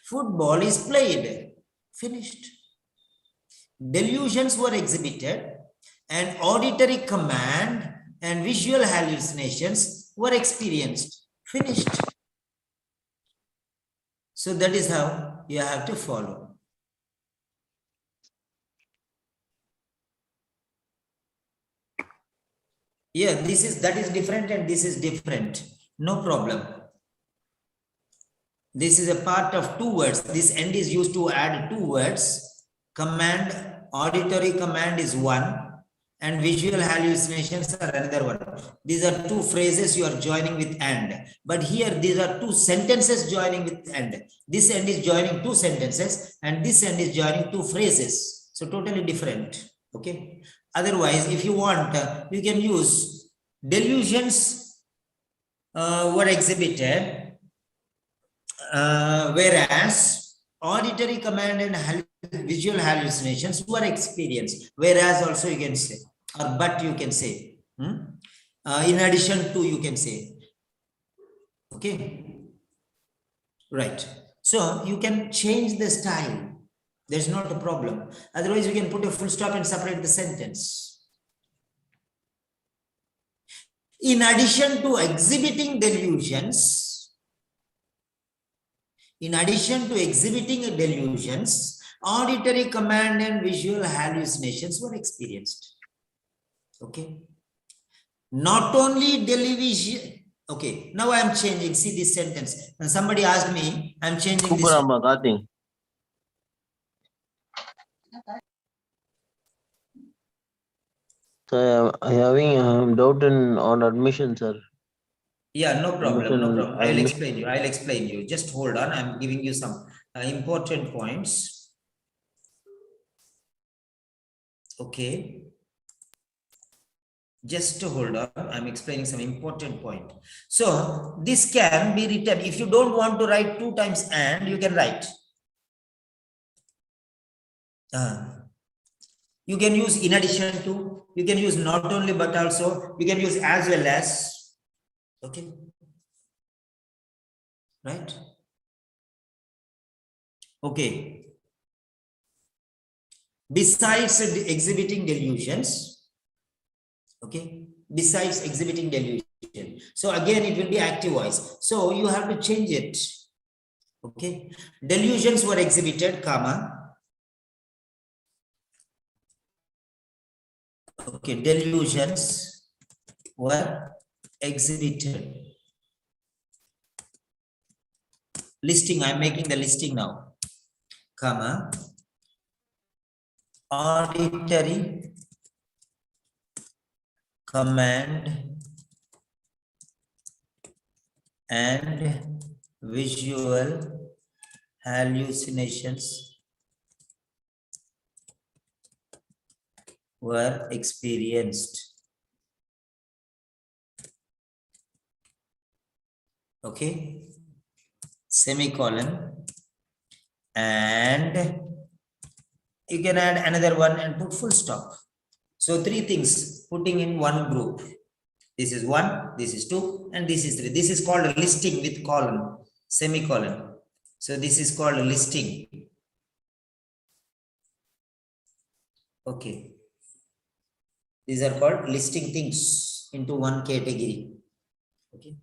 Football is played. Finished. Delusions were exhibited and auditory command and visual hallucinations were experienced. Finished. So that is how you have to follow. Yeah, that is different and this is different. No problem. This is a part of two words. This end is used to add two words. Command, auditory command is one and visual hallucinations are another one. These are two phrases you are joining with and. But here these are two sentences joining with and. This end is joining two sentences and this end is joining two phrases. So totally different. Okay. Otherwise, if you want, you can use delusions were exhibited, whereas auditory command and visual hallucinations were experienced. Whereas also you can say, or but you can say. In addition to, you can say. Okay. Right. So you can change the style. There's not a problem. Otherwise, you can put a full stop and separate the sentence. In addition to exhibiting delusions, auditory command and visual hallucinations were experienced. Okay. Not only delusion. Okay. Now I am changing. See this sentence. When somebody asked me, I am changing this. So I having doubt on admission, sir. Yeah, no problem. No problem. I'll Admission. explain you. Just hold on. I'm giving you some important points. Okay. Just hold on. I'm explaining some important point. So this can be written. If you don't want to write 2 times and, you can write. You can use in addition to. You can use not only but also. You can use as well as. Okay. Right. Okay. Besides exhibiting delusions, okay, besides exhibiting delusion. So again, it will be active voice. So you have to change it. Okay. Delusions were exhibited, comma. Okay. Delusions were exhibited. Listing. I'm making the listing now. Comma. Auditory command and visual hallucinations were experienced. Okay. Semicolon. And you can add another one and put full stop. So 3 things putting in one group. This is 1, this is 2, and this is 3. This is called a listing with colon, semicolon. So this is called a listing. Okay. These are called listing things into one category. Okay.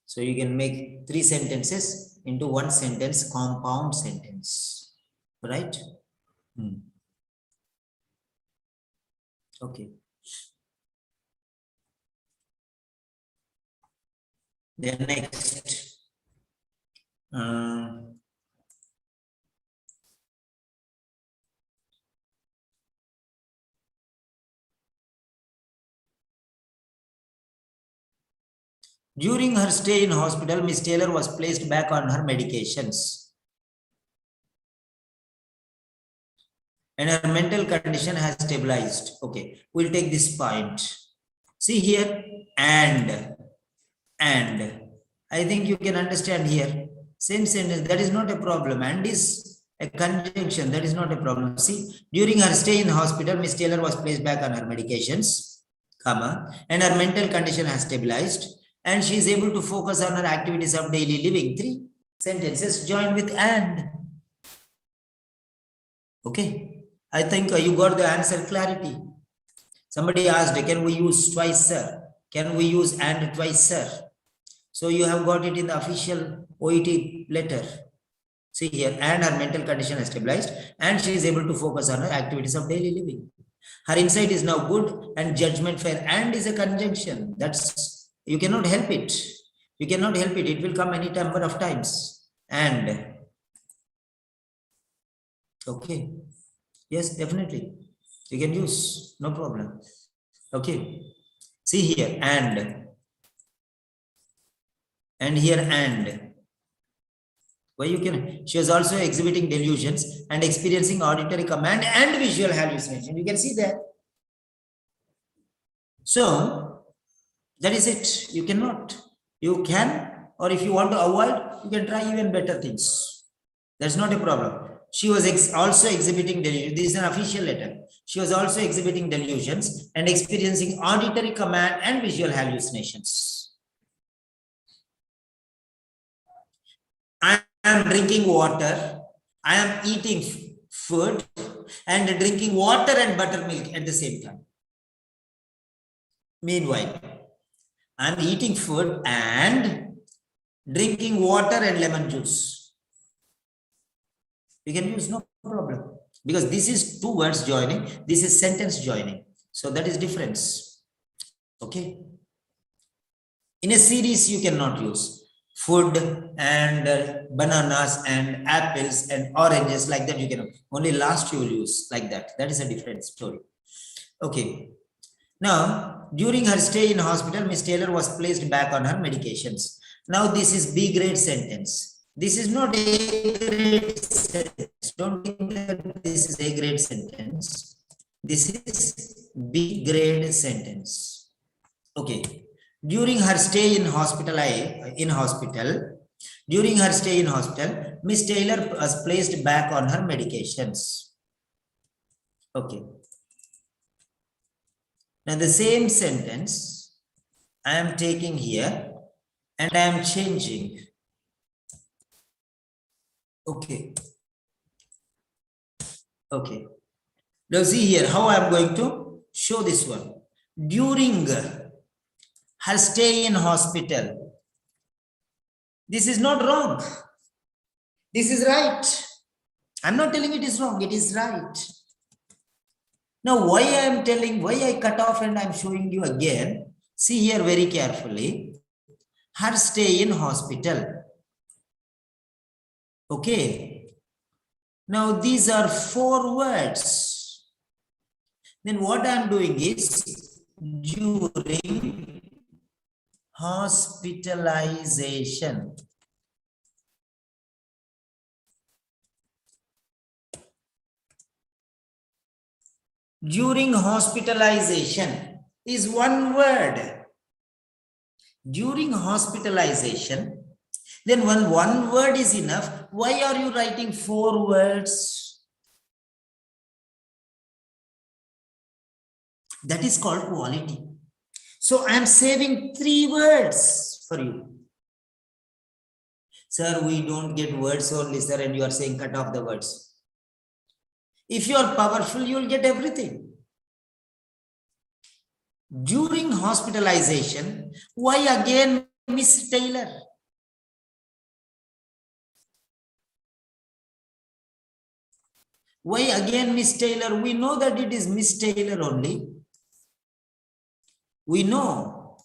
So you can make 3 sentences into one sentence, compound sentence. Right? Okay. Then next, During her stay in hospital, Miss Taylor was placed back on her medications. And her mental condition has stabilized. Okay, we'll take this point. See here, and. I think you can understand here. Same sentence, that is not a problem. And is a conjunction, that is not a problem. See, during her stay in hospital, Miss Taylor was placed back on her medications, comma, and her mental condition has stabilized, and she is able to focus on her activities of daily living. 3 sentences joined with and. Okay, I think you got the answer clarity. Somebody asked, can we use twice, sir? Can we use and twice, sir? So you have got it in the official OET letter. See here, and her mental condition has stabilized, and she is able to focus on her activities of daily living. Her insight is now good, and judgment fair. And is a conjunction. That's, you cannot help it. You cannot help it. It will come any number of times. And. Okay. Yes, definitely. You can use, no problem. Okay. See here, and here, and. Why you can, she was also exhibiting delusions and experiencing auditory command and visual hallucination. You can see that. So that is it. You cannot. You can, or if you want to avoid, you can try even better things. That's not a problem. She was also exhibiting delusions. This is an official letter. She was also exhibiting delusions and experiencing auditory command and visual hallucinations. I am drinking water. I am eating food and drinking water and buttermilk at the same time. Meanwhile, I am eating food and drinking water and lemon juice. You can use, no problem, because this is 2 words joining, this is sentence joining. So that is difference. Okay. In a series, you cannot use food and bananas and apples and oranges like that. You cannot. Only last you will use like that. That is a different story. Okay. Now, during her stay in hospital, Miss Taylor was placed back on her medications. Now, this is B grade sentence. This is not A grade sentence. Don't think that this is A grade sentence. This is B grade sentence. Okay. During her stay in hospital, Miss Taylor was placed back on her medications. Okay. Now the same sentence I am taking here and I am changing. Okay. Okay. Now see here how I am going to show this one. During her stay in hospital. This is not wrong. This is right. I'm not telling it is wrong. It is right. Now, why I am telling, why I cut off and I'm showing you again. See here very carefully. Her stay in hospital. Okay. Now, these are 4 words. Then what I'm doing is during hospitalization. During hospitalization is 1 word. During hospitalization, then when 1 word is enough, why are you writing 4 words? That is called quality. So I am saving 3 words for you. Sir, we don't get words only, sir, and you are saying cut off the words. If you are powerful, you will get everything. During hospitalization, why again Miss Taylor? Why again Miss Taylor? We know that it is Miss Taylor only. We know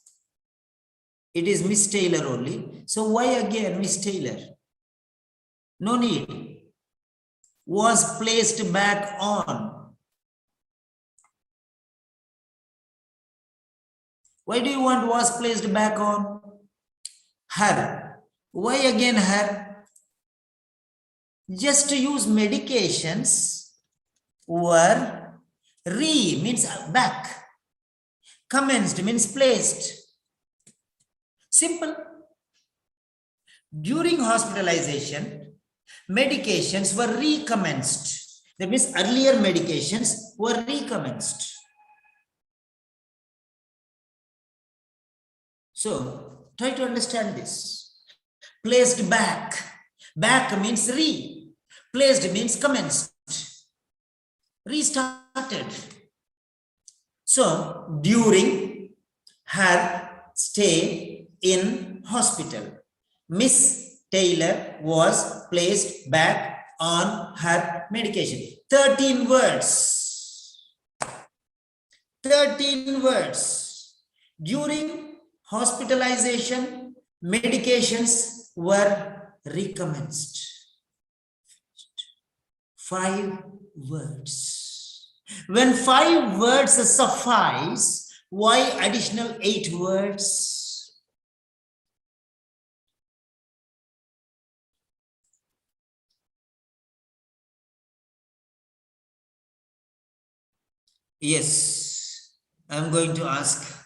it is Miss Taylor only. So why again Miss Taylor? No need. Was placed back on. Why do you want was placed back on? Her. Why again her? Just to use medications were means back. Commenced means placed. Simple. During hospitalization, medications were recommenced. That means earlier medications were recommenced. So try to understand this. Placed back. Back means re. Placed means commenced. Restarted. So during her stay in hospital, Miss Taylor was placed back on her medication. 13 words. 13 words. During hospitalization, medications were recommenced. 5 words. When 5 words suffice, why additional 8 words? Yes, I'm going to ask.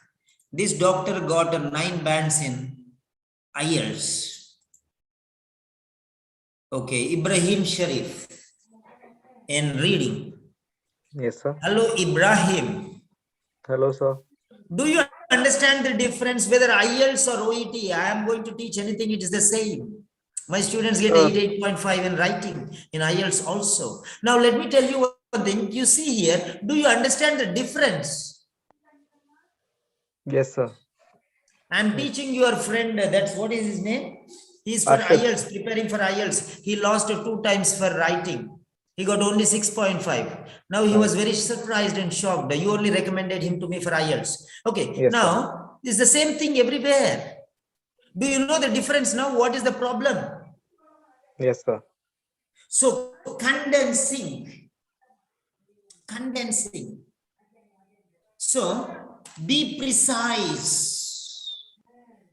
This doctor got 9 bands in IELTS. Okay, Ibrahim Sharif in reading. Yes, sir. Hello, Ibrahim. Hello, sir. Do you understand the difference whether IELTS or OET? I am going to teach anything, it is the same. My students get 8.5 in writing in IELTS also. Now, let me tell you one thing. You see here, do you understand the difference? Yes, sir. I'm teaching your friend, that's what is his name? He's for Arshad. IELTS, preparing for IELTS. He lost 2 times for writing. He got only 6.5. Now he was very surprised and shocked. You only recommended him to me for IELTS. Okay, Yes, now it's the same thing everywhere. Do you know the difference now? What is the problem? Yes, sir. So condensing. So be precise.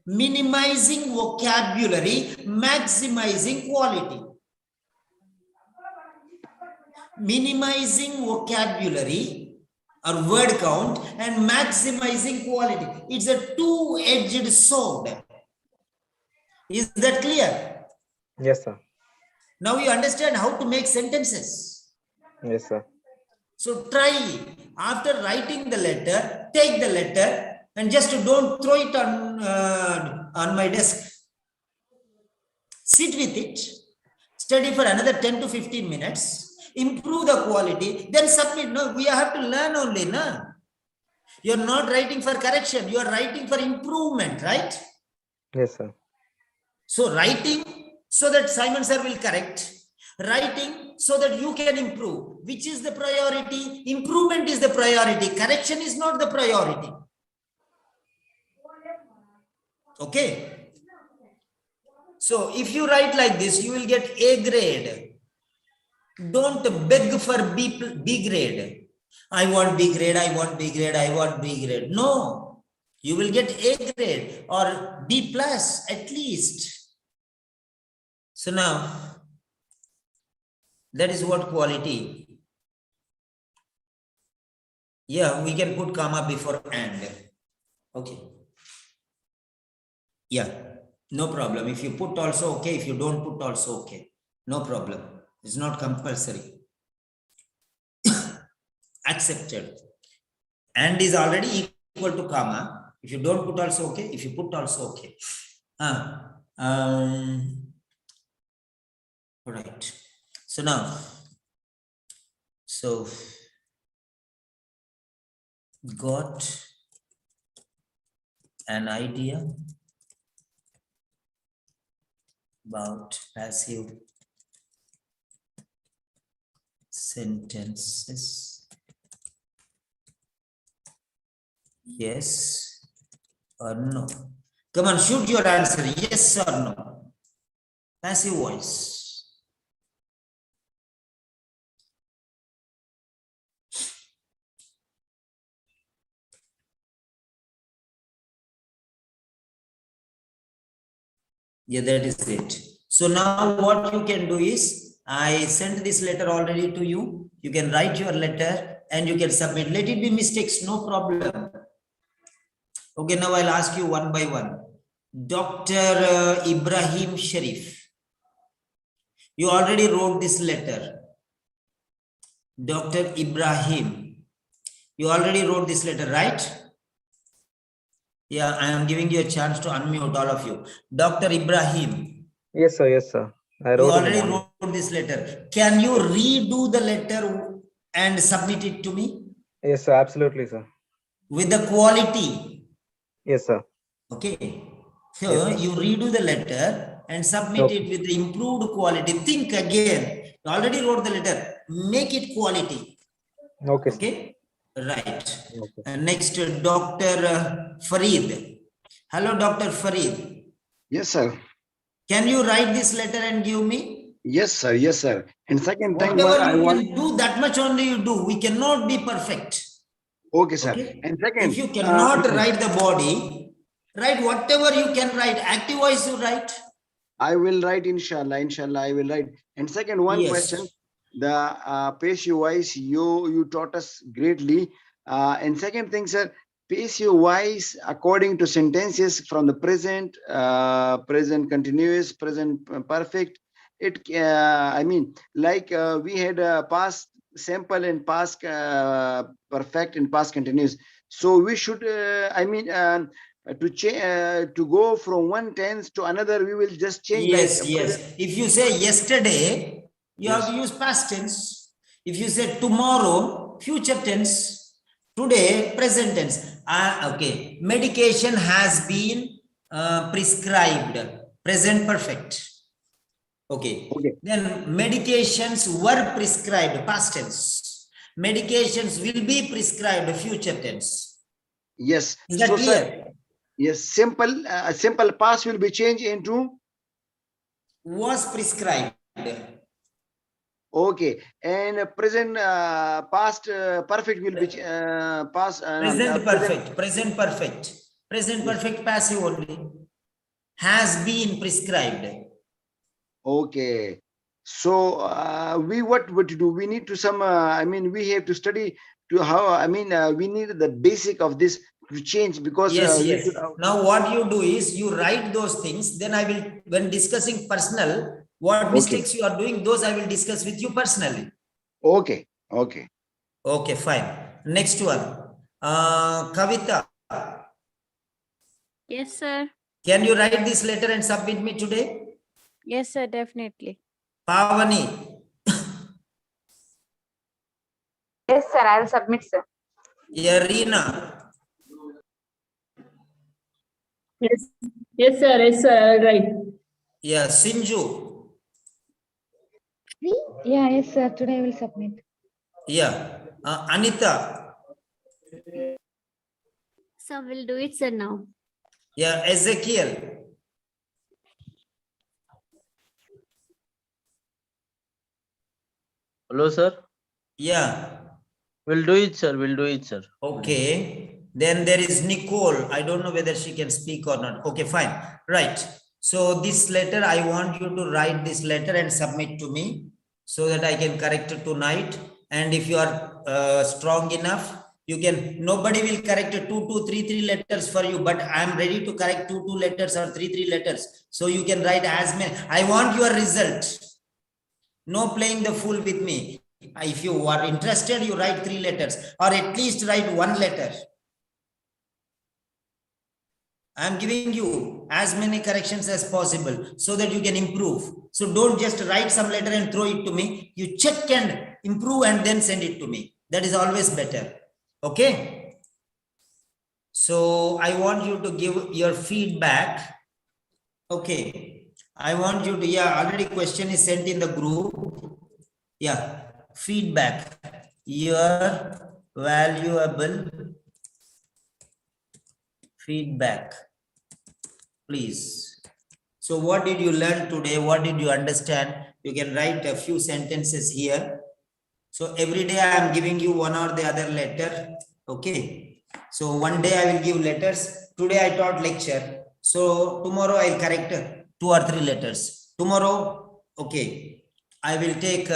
Minimizing vocabulary, maximizing quality. Minimizing vocabulary or word count and maximizing quality. It's a two-edged sword. Is that clear? Yes, sir. Now you understand how to make sentences. Yes, sir. So try, after writing the letter, take the letter and just don't throw it on my desk. Sit with it, study for another 10 to 15 minutes, improve the quality, then submit. No, we have to learn only. No? You're not writing for correction, you are writing for improvement, right? Yes, sir. So writing so that Simon sir will correct, writing so that you can improve. Which is the priority? Improvement is the priority. Correction is not the priority. Okay. So if you write like this, you will get A grade. Don't beg for B grade. I want B grade, I want B grade, I want B grade. No, you will get A grade or B plus at least. So now, that is what quality. Yeah, we can put comma before and. Okay. Yeah, no problem. If you put also okay, if you don't put also okay. No problem. It's not compulsory. Accepted. And is already equal to comma. If you don't put also okay, if you put also okay. Right. So now, got an idea about passive sentences. Yes or no? Come on, shoot your answer. Yes or no? Passive voice. Yeah, that is it. So now what you can do is, I sent this letter already to you. You can write your letter and you can submit. Let it be mistakes, no problem. Okay, now I'll ask you one by one. Dr. Ibrahim Sharif, you already wrote this letter. Dr. Ibrahim, you already wrote this letter, right? Yeah, I am giving you a chance to unmute all of you. Dr. Ibrahim, Yes, sir. Yes, sir. I you wrote in the already morning. wrote this letter. Can you redo the letter and submit it to me Yes, sir. Absolutely, sir. with the quality? Yes, sir. Okay. So Yes, sir. you redo the letter and submit it Okay. with the improved quality. Think again. You already wrote the letter. Make it quality. Okay, sir. Okay. Right. Okay. And next, Dr. Farid. Hello, Dr. Farid. Yes, sir. Can you write this letter and give me? Yes, sir. Yes, sir. And second time, Whatever I you want. can do, that much only you do. We cannot be perfect. Okay, sir. Okay. And second, If you cannot write the body, write whatever you can write. Active voice you write. I will write, inshallah. Inshallah, I will write. And second, one Yes. question. The passive voice you taught us greatly. And second thing, sir, passive voice according to sentences from the present, present continuous, present perfect. It I mean, like we had past simple and past perfect and past continuous. So we should to go from one tense to another, we will just change. Yes, like yes. If you say yesterday, you have to use past tense. If you say tomorrow, future tense. Today, present tense. Okay. Medication has been prescribed. Present perfect. Okay. Then medications were prescribed. Past tense. Medications will be prescribed. Future tense. Yes. Is that So, clear? sir, yes, simple past will be changed into Was prescribed. okay, and present past perfect will be past Present perfect. Present perfect. Present perfect passive only. Has been prescribed. Okay. So we what to do? We need to some. We have to study to how. We need the basic of this to change because Yes, we yes. should, Now what you do is you write those things. Then I will, when discussing personal, what mistakes you are doing, those I will discuss with you personally. Okay. Okay. Okay, fine. Next one. Kavita, Yes, sir. can you write this letter and submit me today? Yes, sir. Definitely. Pavani, Yes, sir. I'll submit, sir. Yarina, Yes, yes, sir. Yes, sir. I'll write. yeah, Sinju, Yeah, yes, sir. Today I will submit. yeah, Anita, So we'll do it, sir, now. yeah, Ezekiel, Hello, sir. yeah, We'll do it, sir. We'll do it, sir. okay. Then there is Nicole. I don't know whether she can speak or not. Okay, fine. Right. So this letter, I want you to write this letter and submit to me so that I can correct it tonight. And if you are strong enough, you can, nobody will correct 2, 3 letters for you, but I'm ready to correct 2 letters or 3 letters. So you can write as many. I want your result. No playing the fool with me. If you are interested, you write 3 letters or at least write 1 letter. I'm giving you as many corrections as possible so that you can improve. So don't just write some letter and throw it to me. You check and improve and then send it to me. That is always better. Okay. So I want you to give your feedback. Okay. I want you to, yeah, already question is sent in the group. Yeah. Feedback. Your valuable feedback, please. So what did you learn today? What did you understand? You can write a few sentences here. So every day I am giving you one or the other letter. Okay. So one day I will give letters. Today I taught lecture. So tomorrow I'll correct 2 or 3 letters. Tomorrow, okay, I will take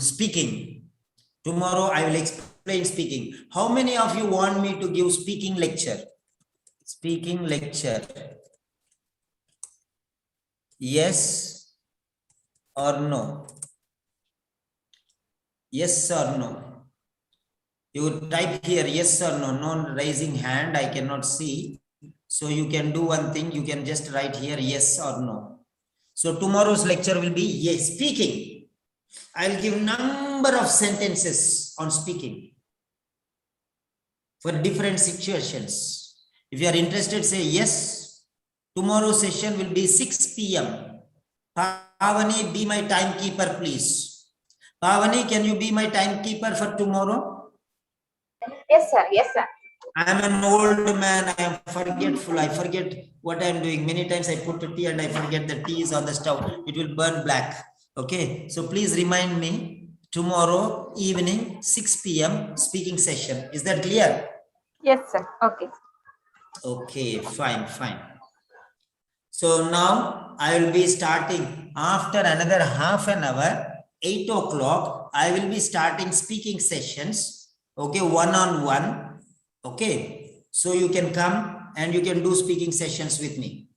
speaking. Tomorrow I will explain speaking. How many of you want me to give speaking lecture? Speaking lecture. Yes or no? Yes or no? You type here yes or no. No raising hand, I cannot see. So you can do one thing, you can just write here yes or no. So tomorrow's lecture will be yes, speaking. I'll give number of sentences on speaking for different situations. If you are interested, say yes. Tomorrow's session will be 6 p.m. Pavani, be my timekeeper, please. Pavani, can you be my timekeeper for tomorrow? Yes, sir. Yes, sir. I am an old man. I am forgetful. I forget what I am doing. Many times I put tea and I forget the tea is on the stove. It will burn black. Okay. So please remind me tomorrow evening, 6 p.m. speaking session. Is that clear? Yes, sir. Okay. Okay, fine, fine. So now I will be starting after another half an hour, 8 o'clock. I will be starting speaking sessions. Okay, one-on-one. Okay, so you can come and you can do speaking sessions with me.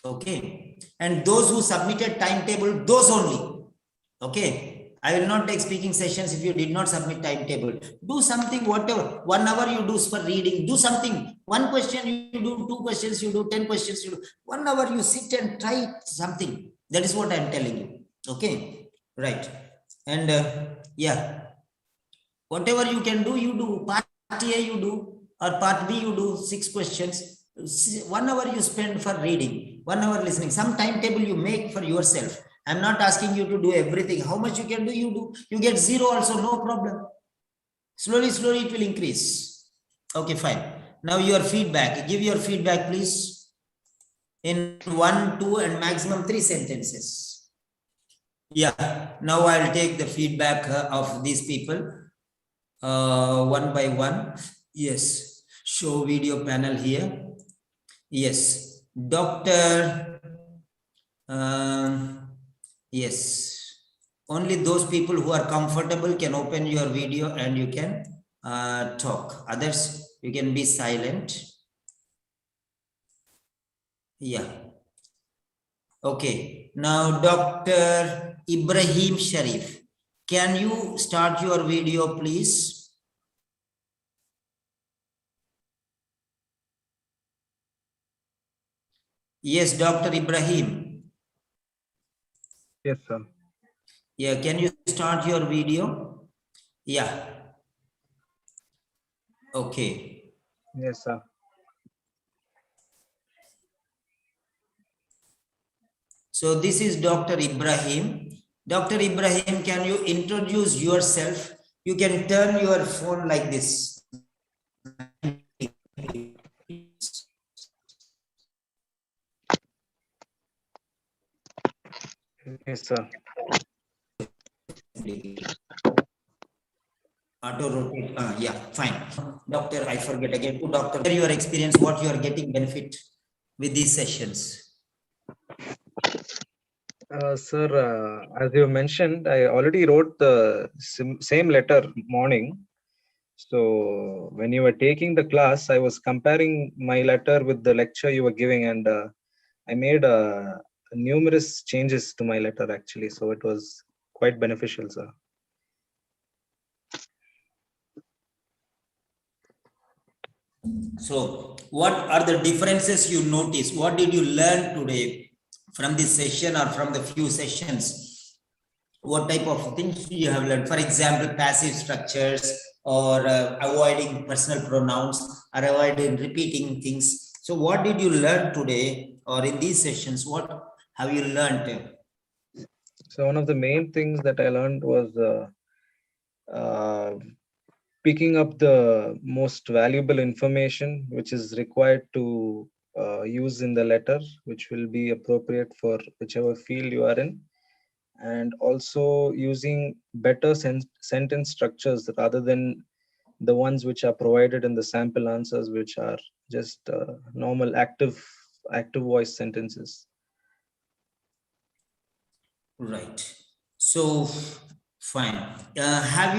Okay, and those who submitted timetable, those only. Okay, I will not take speaking sessions if you did not submit timetable. Do something, whatever. 1 hour you do for reading. Do something. 1 question you do, 2 questions you do, 10 questions you do. 1 hour you sit and try something. That is what I am telling you. Okay, right. And yeah, whatever you can do, you do. Part A you do, or part B you do 6 questions. 1 hour you spend for reading, 1 hour listening. Some timetable you make for yourself. I'm not asking you to do everything. How much you can do, you do. You get 0 also, no problem. Slowly, slowly it will increase. Okay, fine. Now your feedback. Give your feedback, please. In 1, 2, and maximum 3 sentences. Yeah. Now I'll take the feedback of these people. One by one. Yes, show video panel here. Yes, doctor. Yes, only those people who are comfortable can open your video and you can talk. Others, you can be silent. Yeah. Okay, now Dr. Ibrahim Sharif, can you start your video, please? Yes, Dr. Ibrahim. Yes, sir. Yeah, can you start your video? Yeah. Okay. Yes, sir. So this is Dr. Ibrahim. Dr. Ibrahim, can you introduce yourself? You can turn your phone like this. Yes, sir. Auto rotate. Yeah, fine. Doctor, I forget again. Doctor, your experience, what you are getting benefit with these sessions? Sir, as you mentioned, I already wrote the same letter morning. So when you were taking the class, I was comparing my letter with the lecture you were giving, and I made numerous changes to my letter actually. So it was quite beneficial, sir. So what are the differences you notice? What did you learn today from this session or from the few sessions? What type of things you have learned? For example, passive structures, or avoiding personal pronouns, or avoiding repeating things. So what did you learn today, or in these sessions, what have you learned? So one of the main things that I learned was picking up the most valuable information which is required to use in the letter, which will be appropriate for whichever field you are in, and also using better sentence structures rather than the ones which are provided in the sample answers, which are just normal active active voice sentences. Right. So fine. Have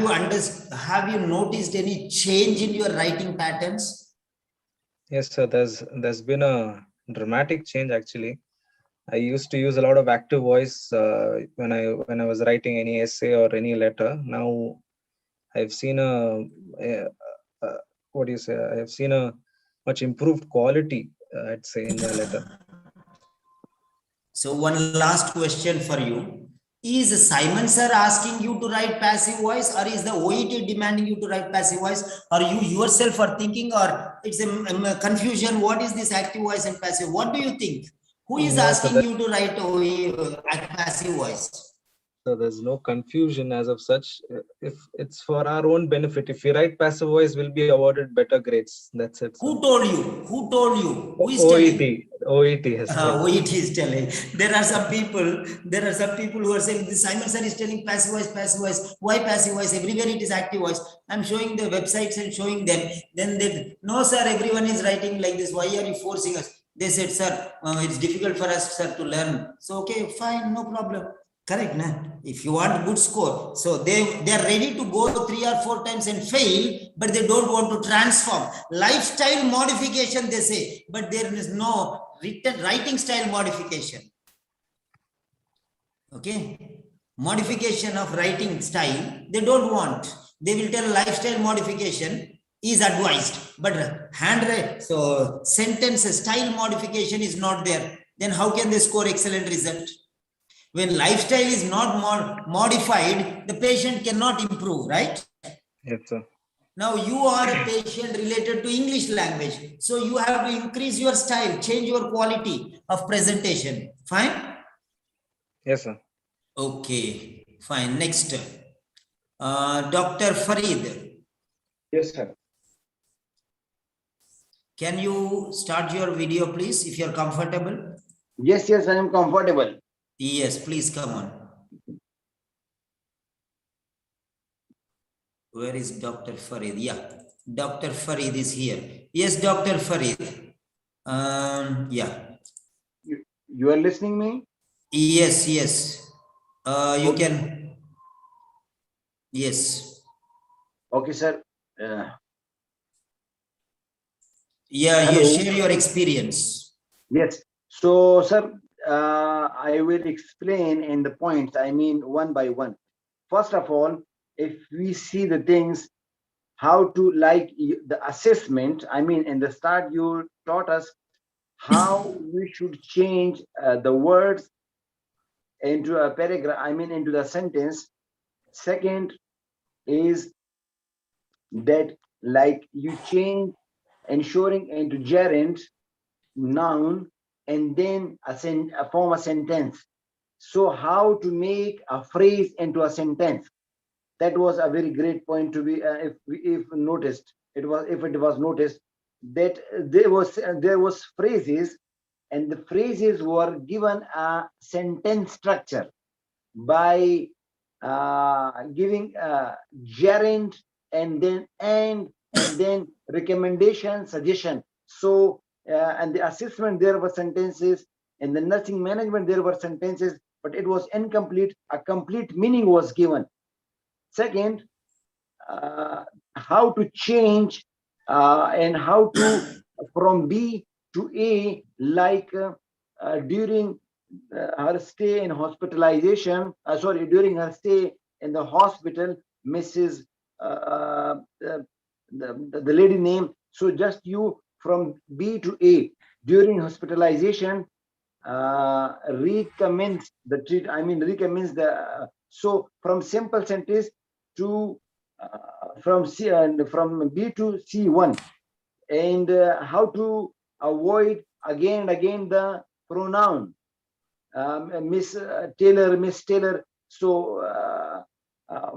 you noticed any change in your writing patterns? Yes, sir. There's been a dramatic change actually. I used to use a lot of active voice when I was writing any essay or any letter. Now I've seen what do you say? I have seen a much improved quality, I'd say, in the letter. So one last question for you. Is Simon sir asking you to write passive voice, or is the OET demanding you to write passive voice, or you yourself are thinking, or it's a confusion? What is this active voice and passive? What do you think? Who is No, asking you to write passive voice? So there's no confusion as of such. If it's for our own benefit, if we write passive voice, we'll be awarded better grades. That's it. Who told you? Who told you? Who is OET. telling? OET has told. OET is telling. There are some people who are saying this Simon sir is telling passive voice, passive voice. Why passive voice? Everywhere it is active voice. I'm showing the websites and showing them. Then they, no sir, everyone is writing like this. Why are you forcing us? They said, sir, it's difficult for us, sir, to learn. So, okay, fine, no problem. Correct, nah? If you want good score, so they are ready to go 3 or 4 times and fail, but they don't want to transform. Lifestyle modification, they say, but there is no writing style modification. Okay, modification of writing style, they don't want. They will tell lifestyle modification is advised, but handwriting, so sentence style modification is not there. Then how can they score excellent result? When lifestyle is not modified, the patient cannot improve, right? Yes, sir. Now you are a patient related to English language. So you have to increase your style, change your quality of presentation. Fine? Yes, sir. Okay, fine. Next, Dr. Farid. Yes, sir. Can you start your video, please, if you're comfortable? Yes, I am comfortable. Yes, please come on. Where is Dr. Farid? Yeah, Dr. Farid is here. Yes, Dr. Farid. Yeah. You are listening me? Yes. You can. Yes. Okay, sir. Yeah, hello. you share your experience. Yes. So, sir, I will explain in the points, I mean, one by one. First of all, if we see the things, how to like the assessment, I mean, in the start, you taught us how we should change the words into a paragraph, I mean, into the sentence. Second is that like you change ensuring into gerund, noun, and then form a sentence. So how to make a phrase into a sentence? That was a very great point to be if noticed. It was noticed that there was phrases, and the phrases were given a sentence structure by giving gerund and then recommendation, suggestion. So and the assessment there were sentences, and the nursing management there were sentences, but it was incomplete. A complete meaning was given. Second, how to change and how to from B to A, like during her stay in hospitalization, during her stay in the hospital, Mrs. The lady name. So just you from B to A during hospitalization, recommence the treat. I mean, recommence the. So from simple sentence to from C and from B to C1, and how to avoid again and again the pronoun. Miss Taylor. So,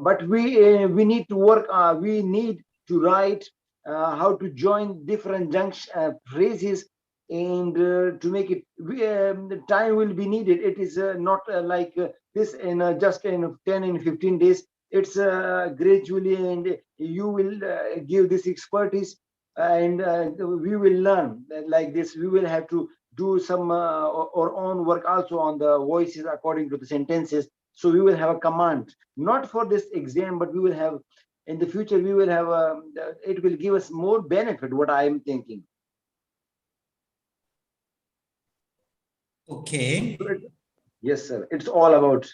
but we need to work. We need to write how to join different phrases, and to make it. The time will be needed. It is not like this in just in 10 and 15 days. It's gradually, and you will give this expertise, and we will learn like this. We will have to do some our own work also on the voices according to the sentences. So we will have a command, not for this exam, but we will have in the future. We will have it will give us more benefit. What I am thinking. Okay. Yes, sir. It's all about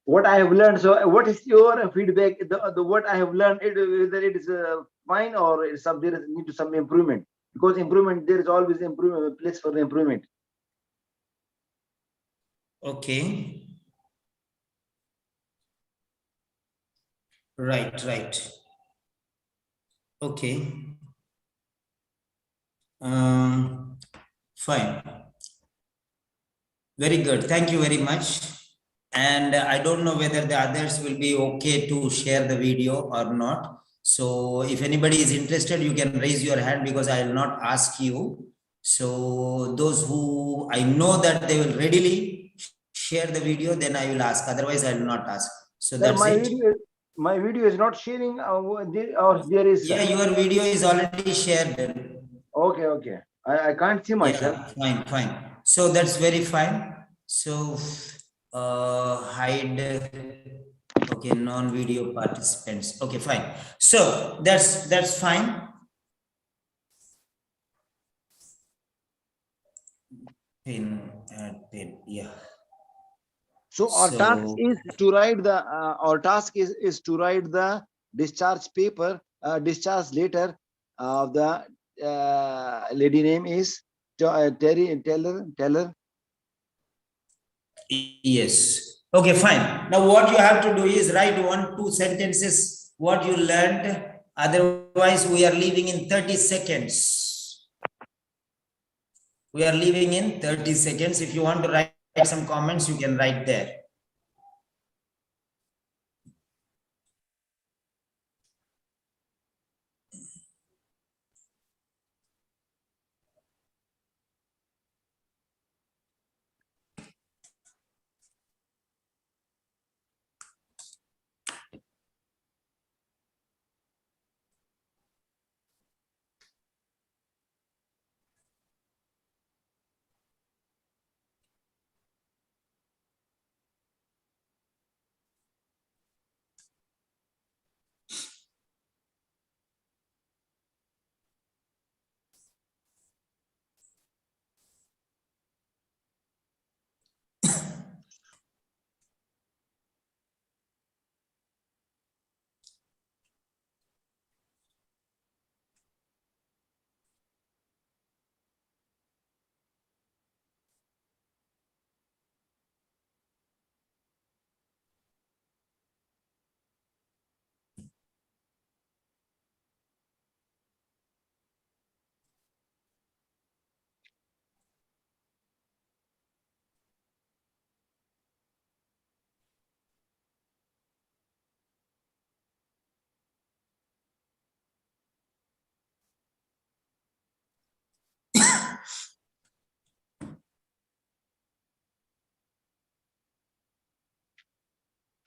what I have learned. So, what is your feedback? The what I have learned, whether it is fine or it's some there is need to some improvement. Because improvement, there is always improvement, place for the improvement. Okay. Right. Okay. Fine. Very good. Thank you very much. And I don't know whether the others will be okay to share the video or not. So if anybody is interested, you can raise your hand because I will not ask you. So those who I know that they will readily share the video, then I will ask. Otherwise, I will not ask. So that's it. My video is not sharing, or there is. Yeah, your video is already shared. Okay. I can't see myself. Yeah, fine. So that's very fine. So hide. Okay, non-video participants. Okay, fine. So that's fine. Add pin. Yeah. So our task is to write the discharge paper, discharge letter of the lady name is Teller. Yes. Okay, fine. Now what you have to do is write 1-2 sentences what you learned. Otherwise, we are leaving in 30 seconds. We are leaving in 30 seconds. If you want to write some comments, you can write there.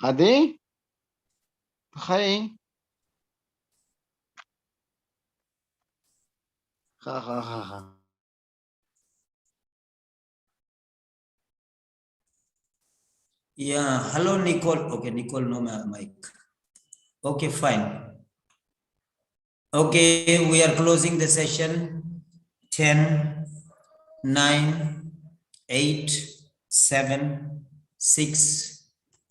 Ade? Hi. Ha. Yeah. Hello, Nicole. Okay, Nicole, no mic. Okay, fine. Okay, we are closing the session. 10, 9, 8, 7, 6,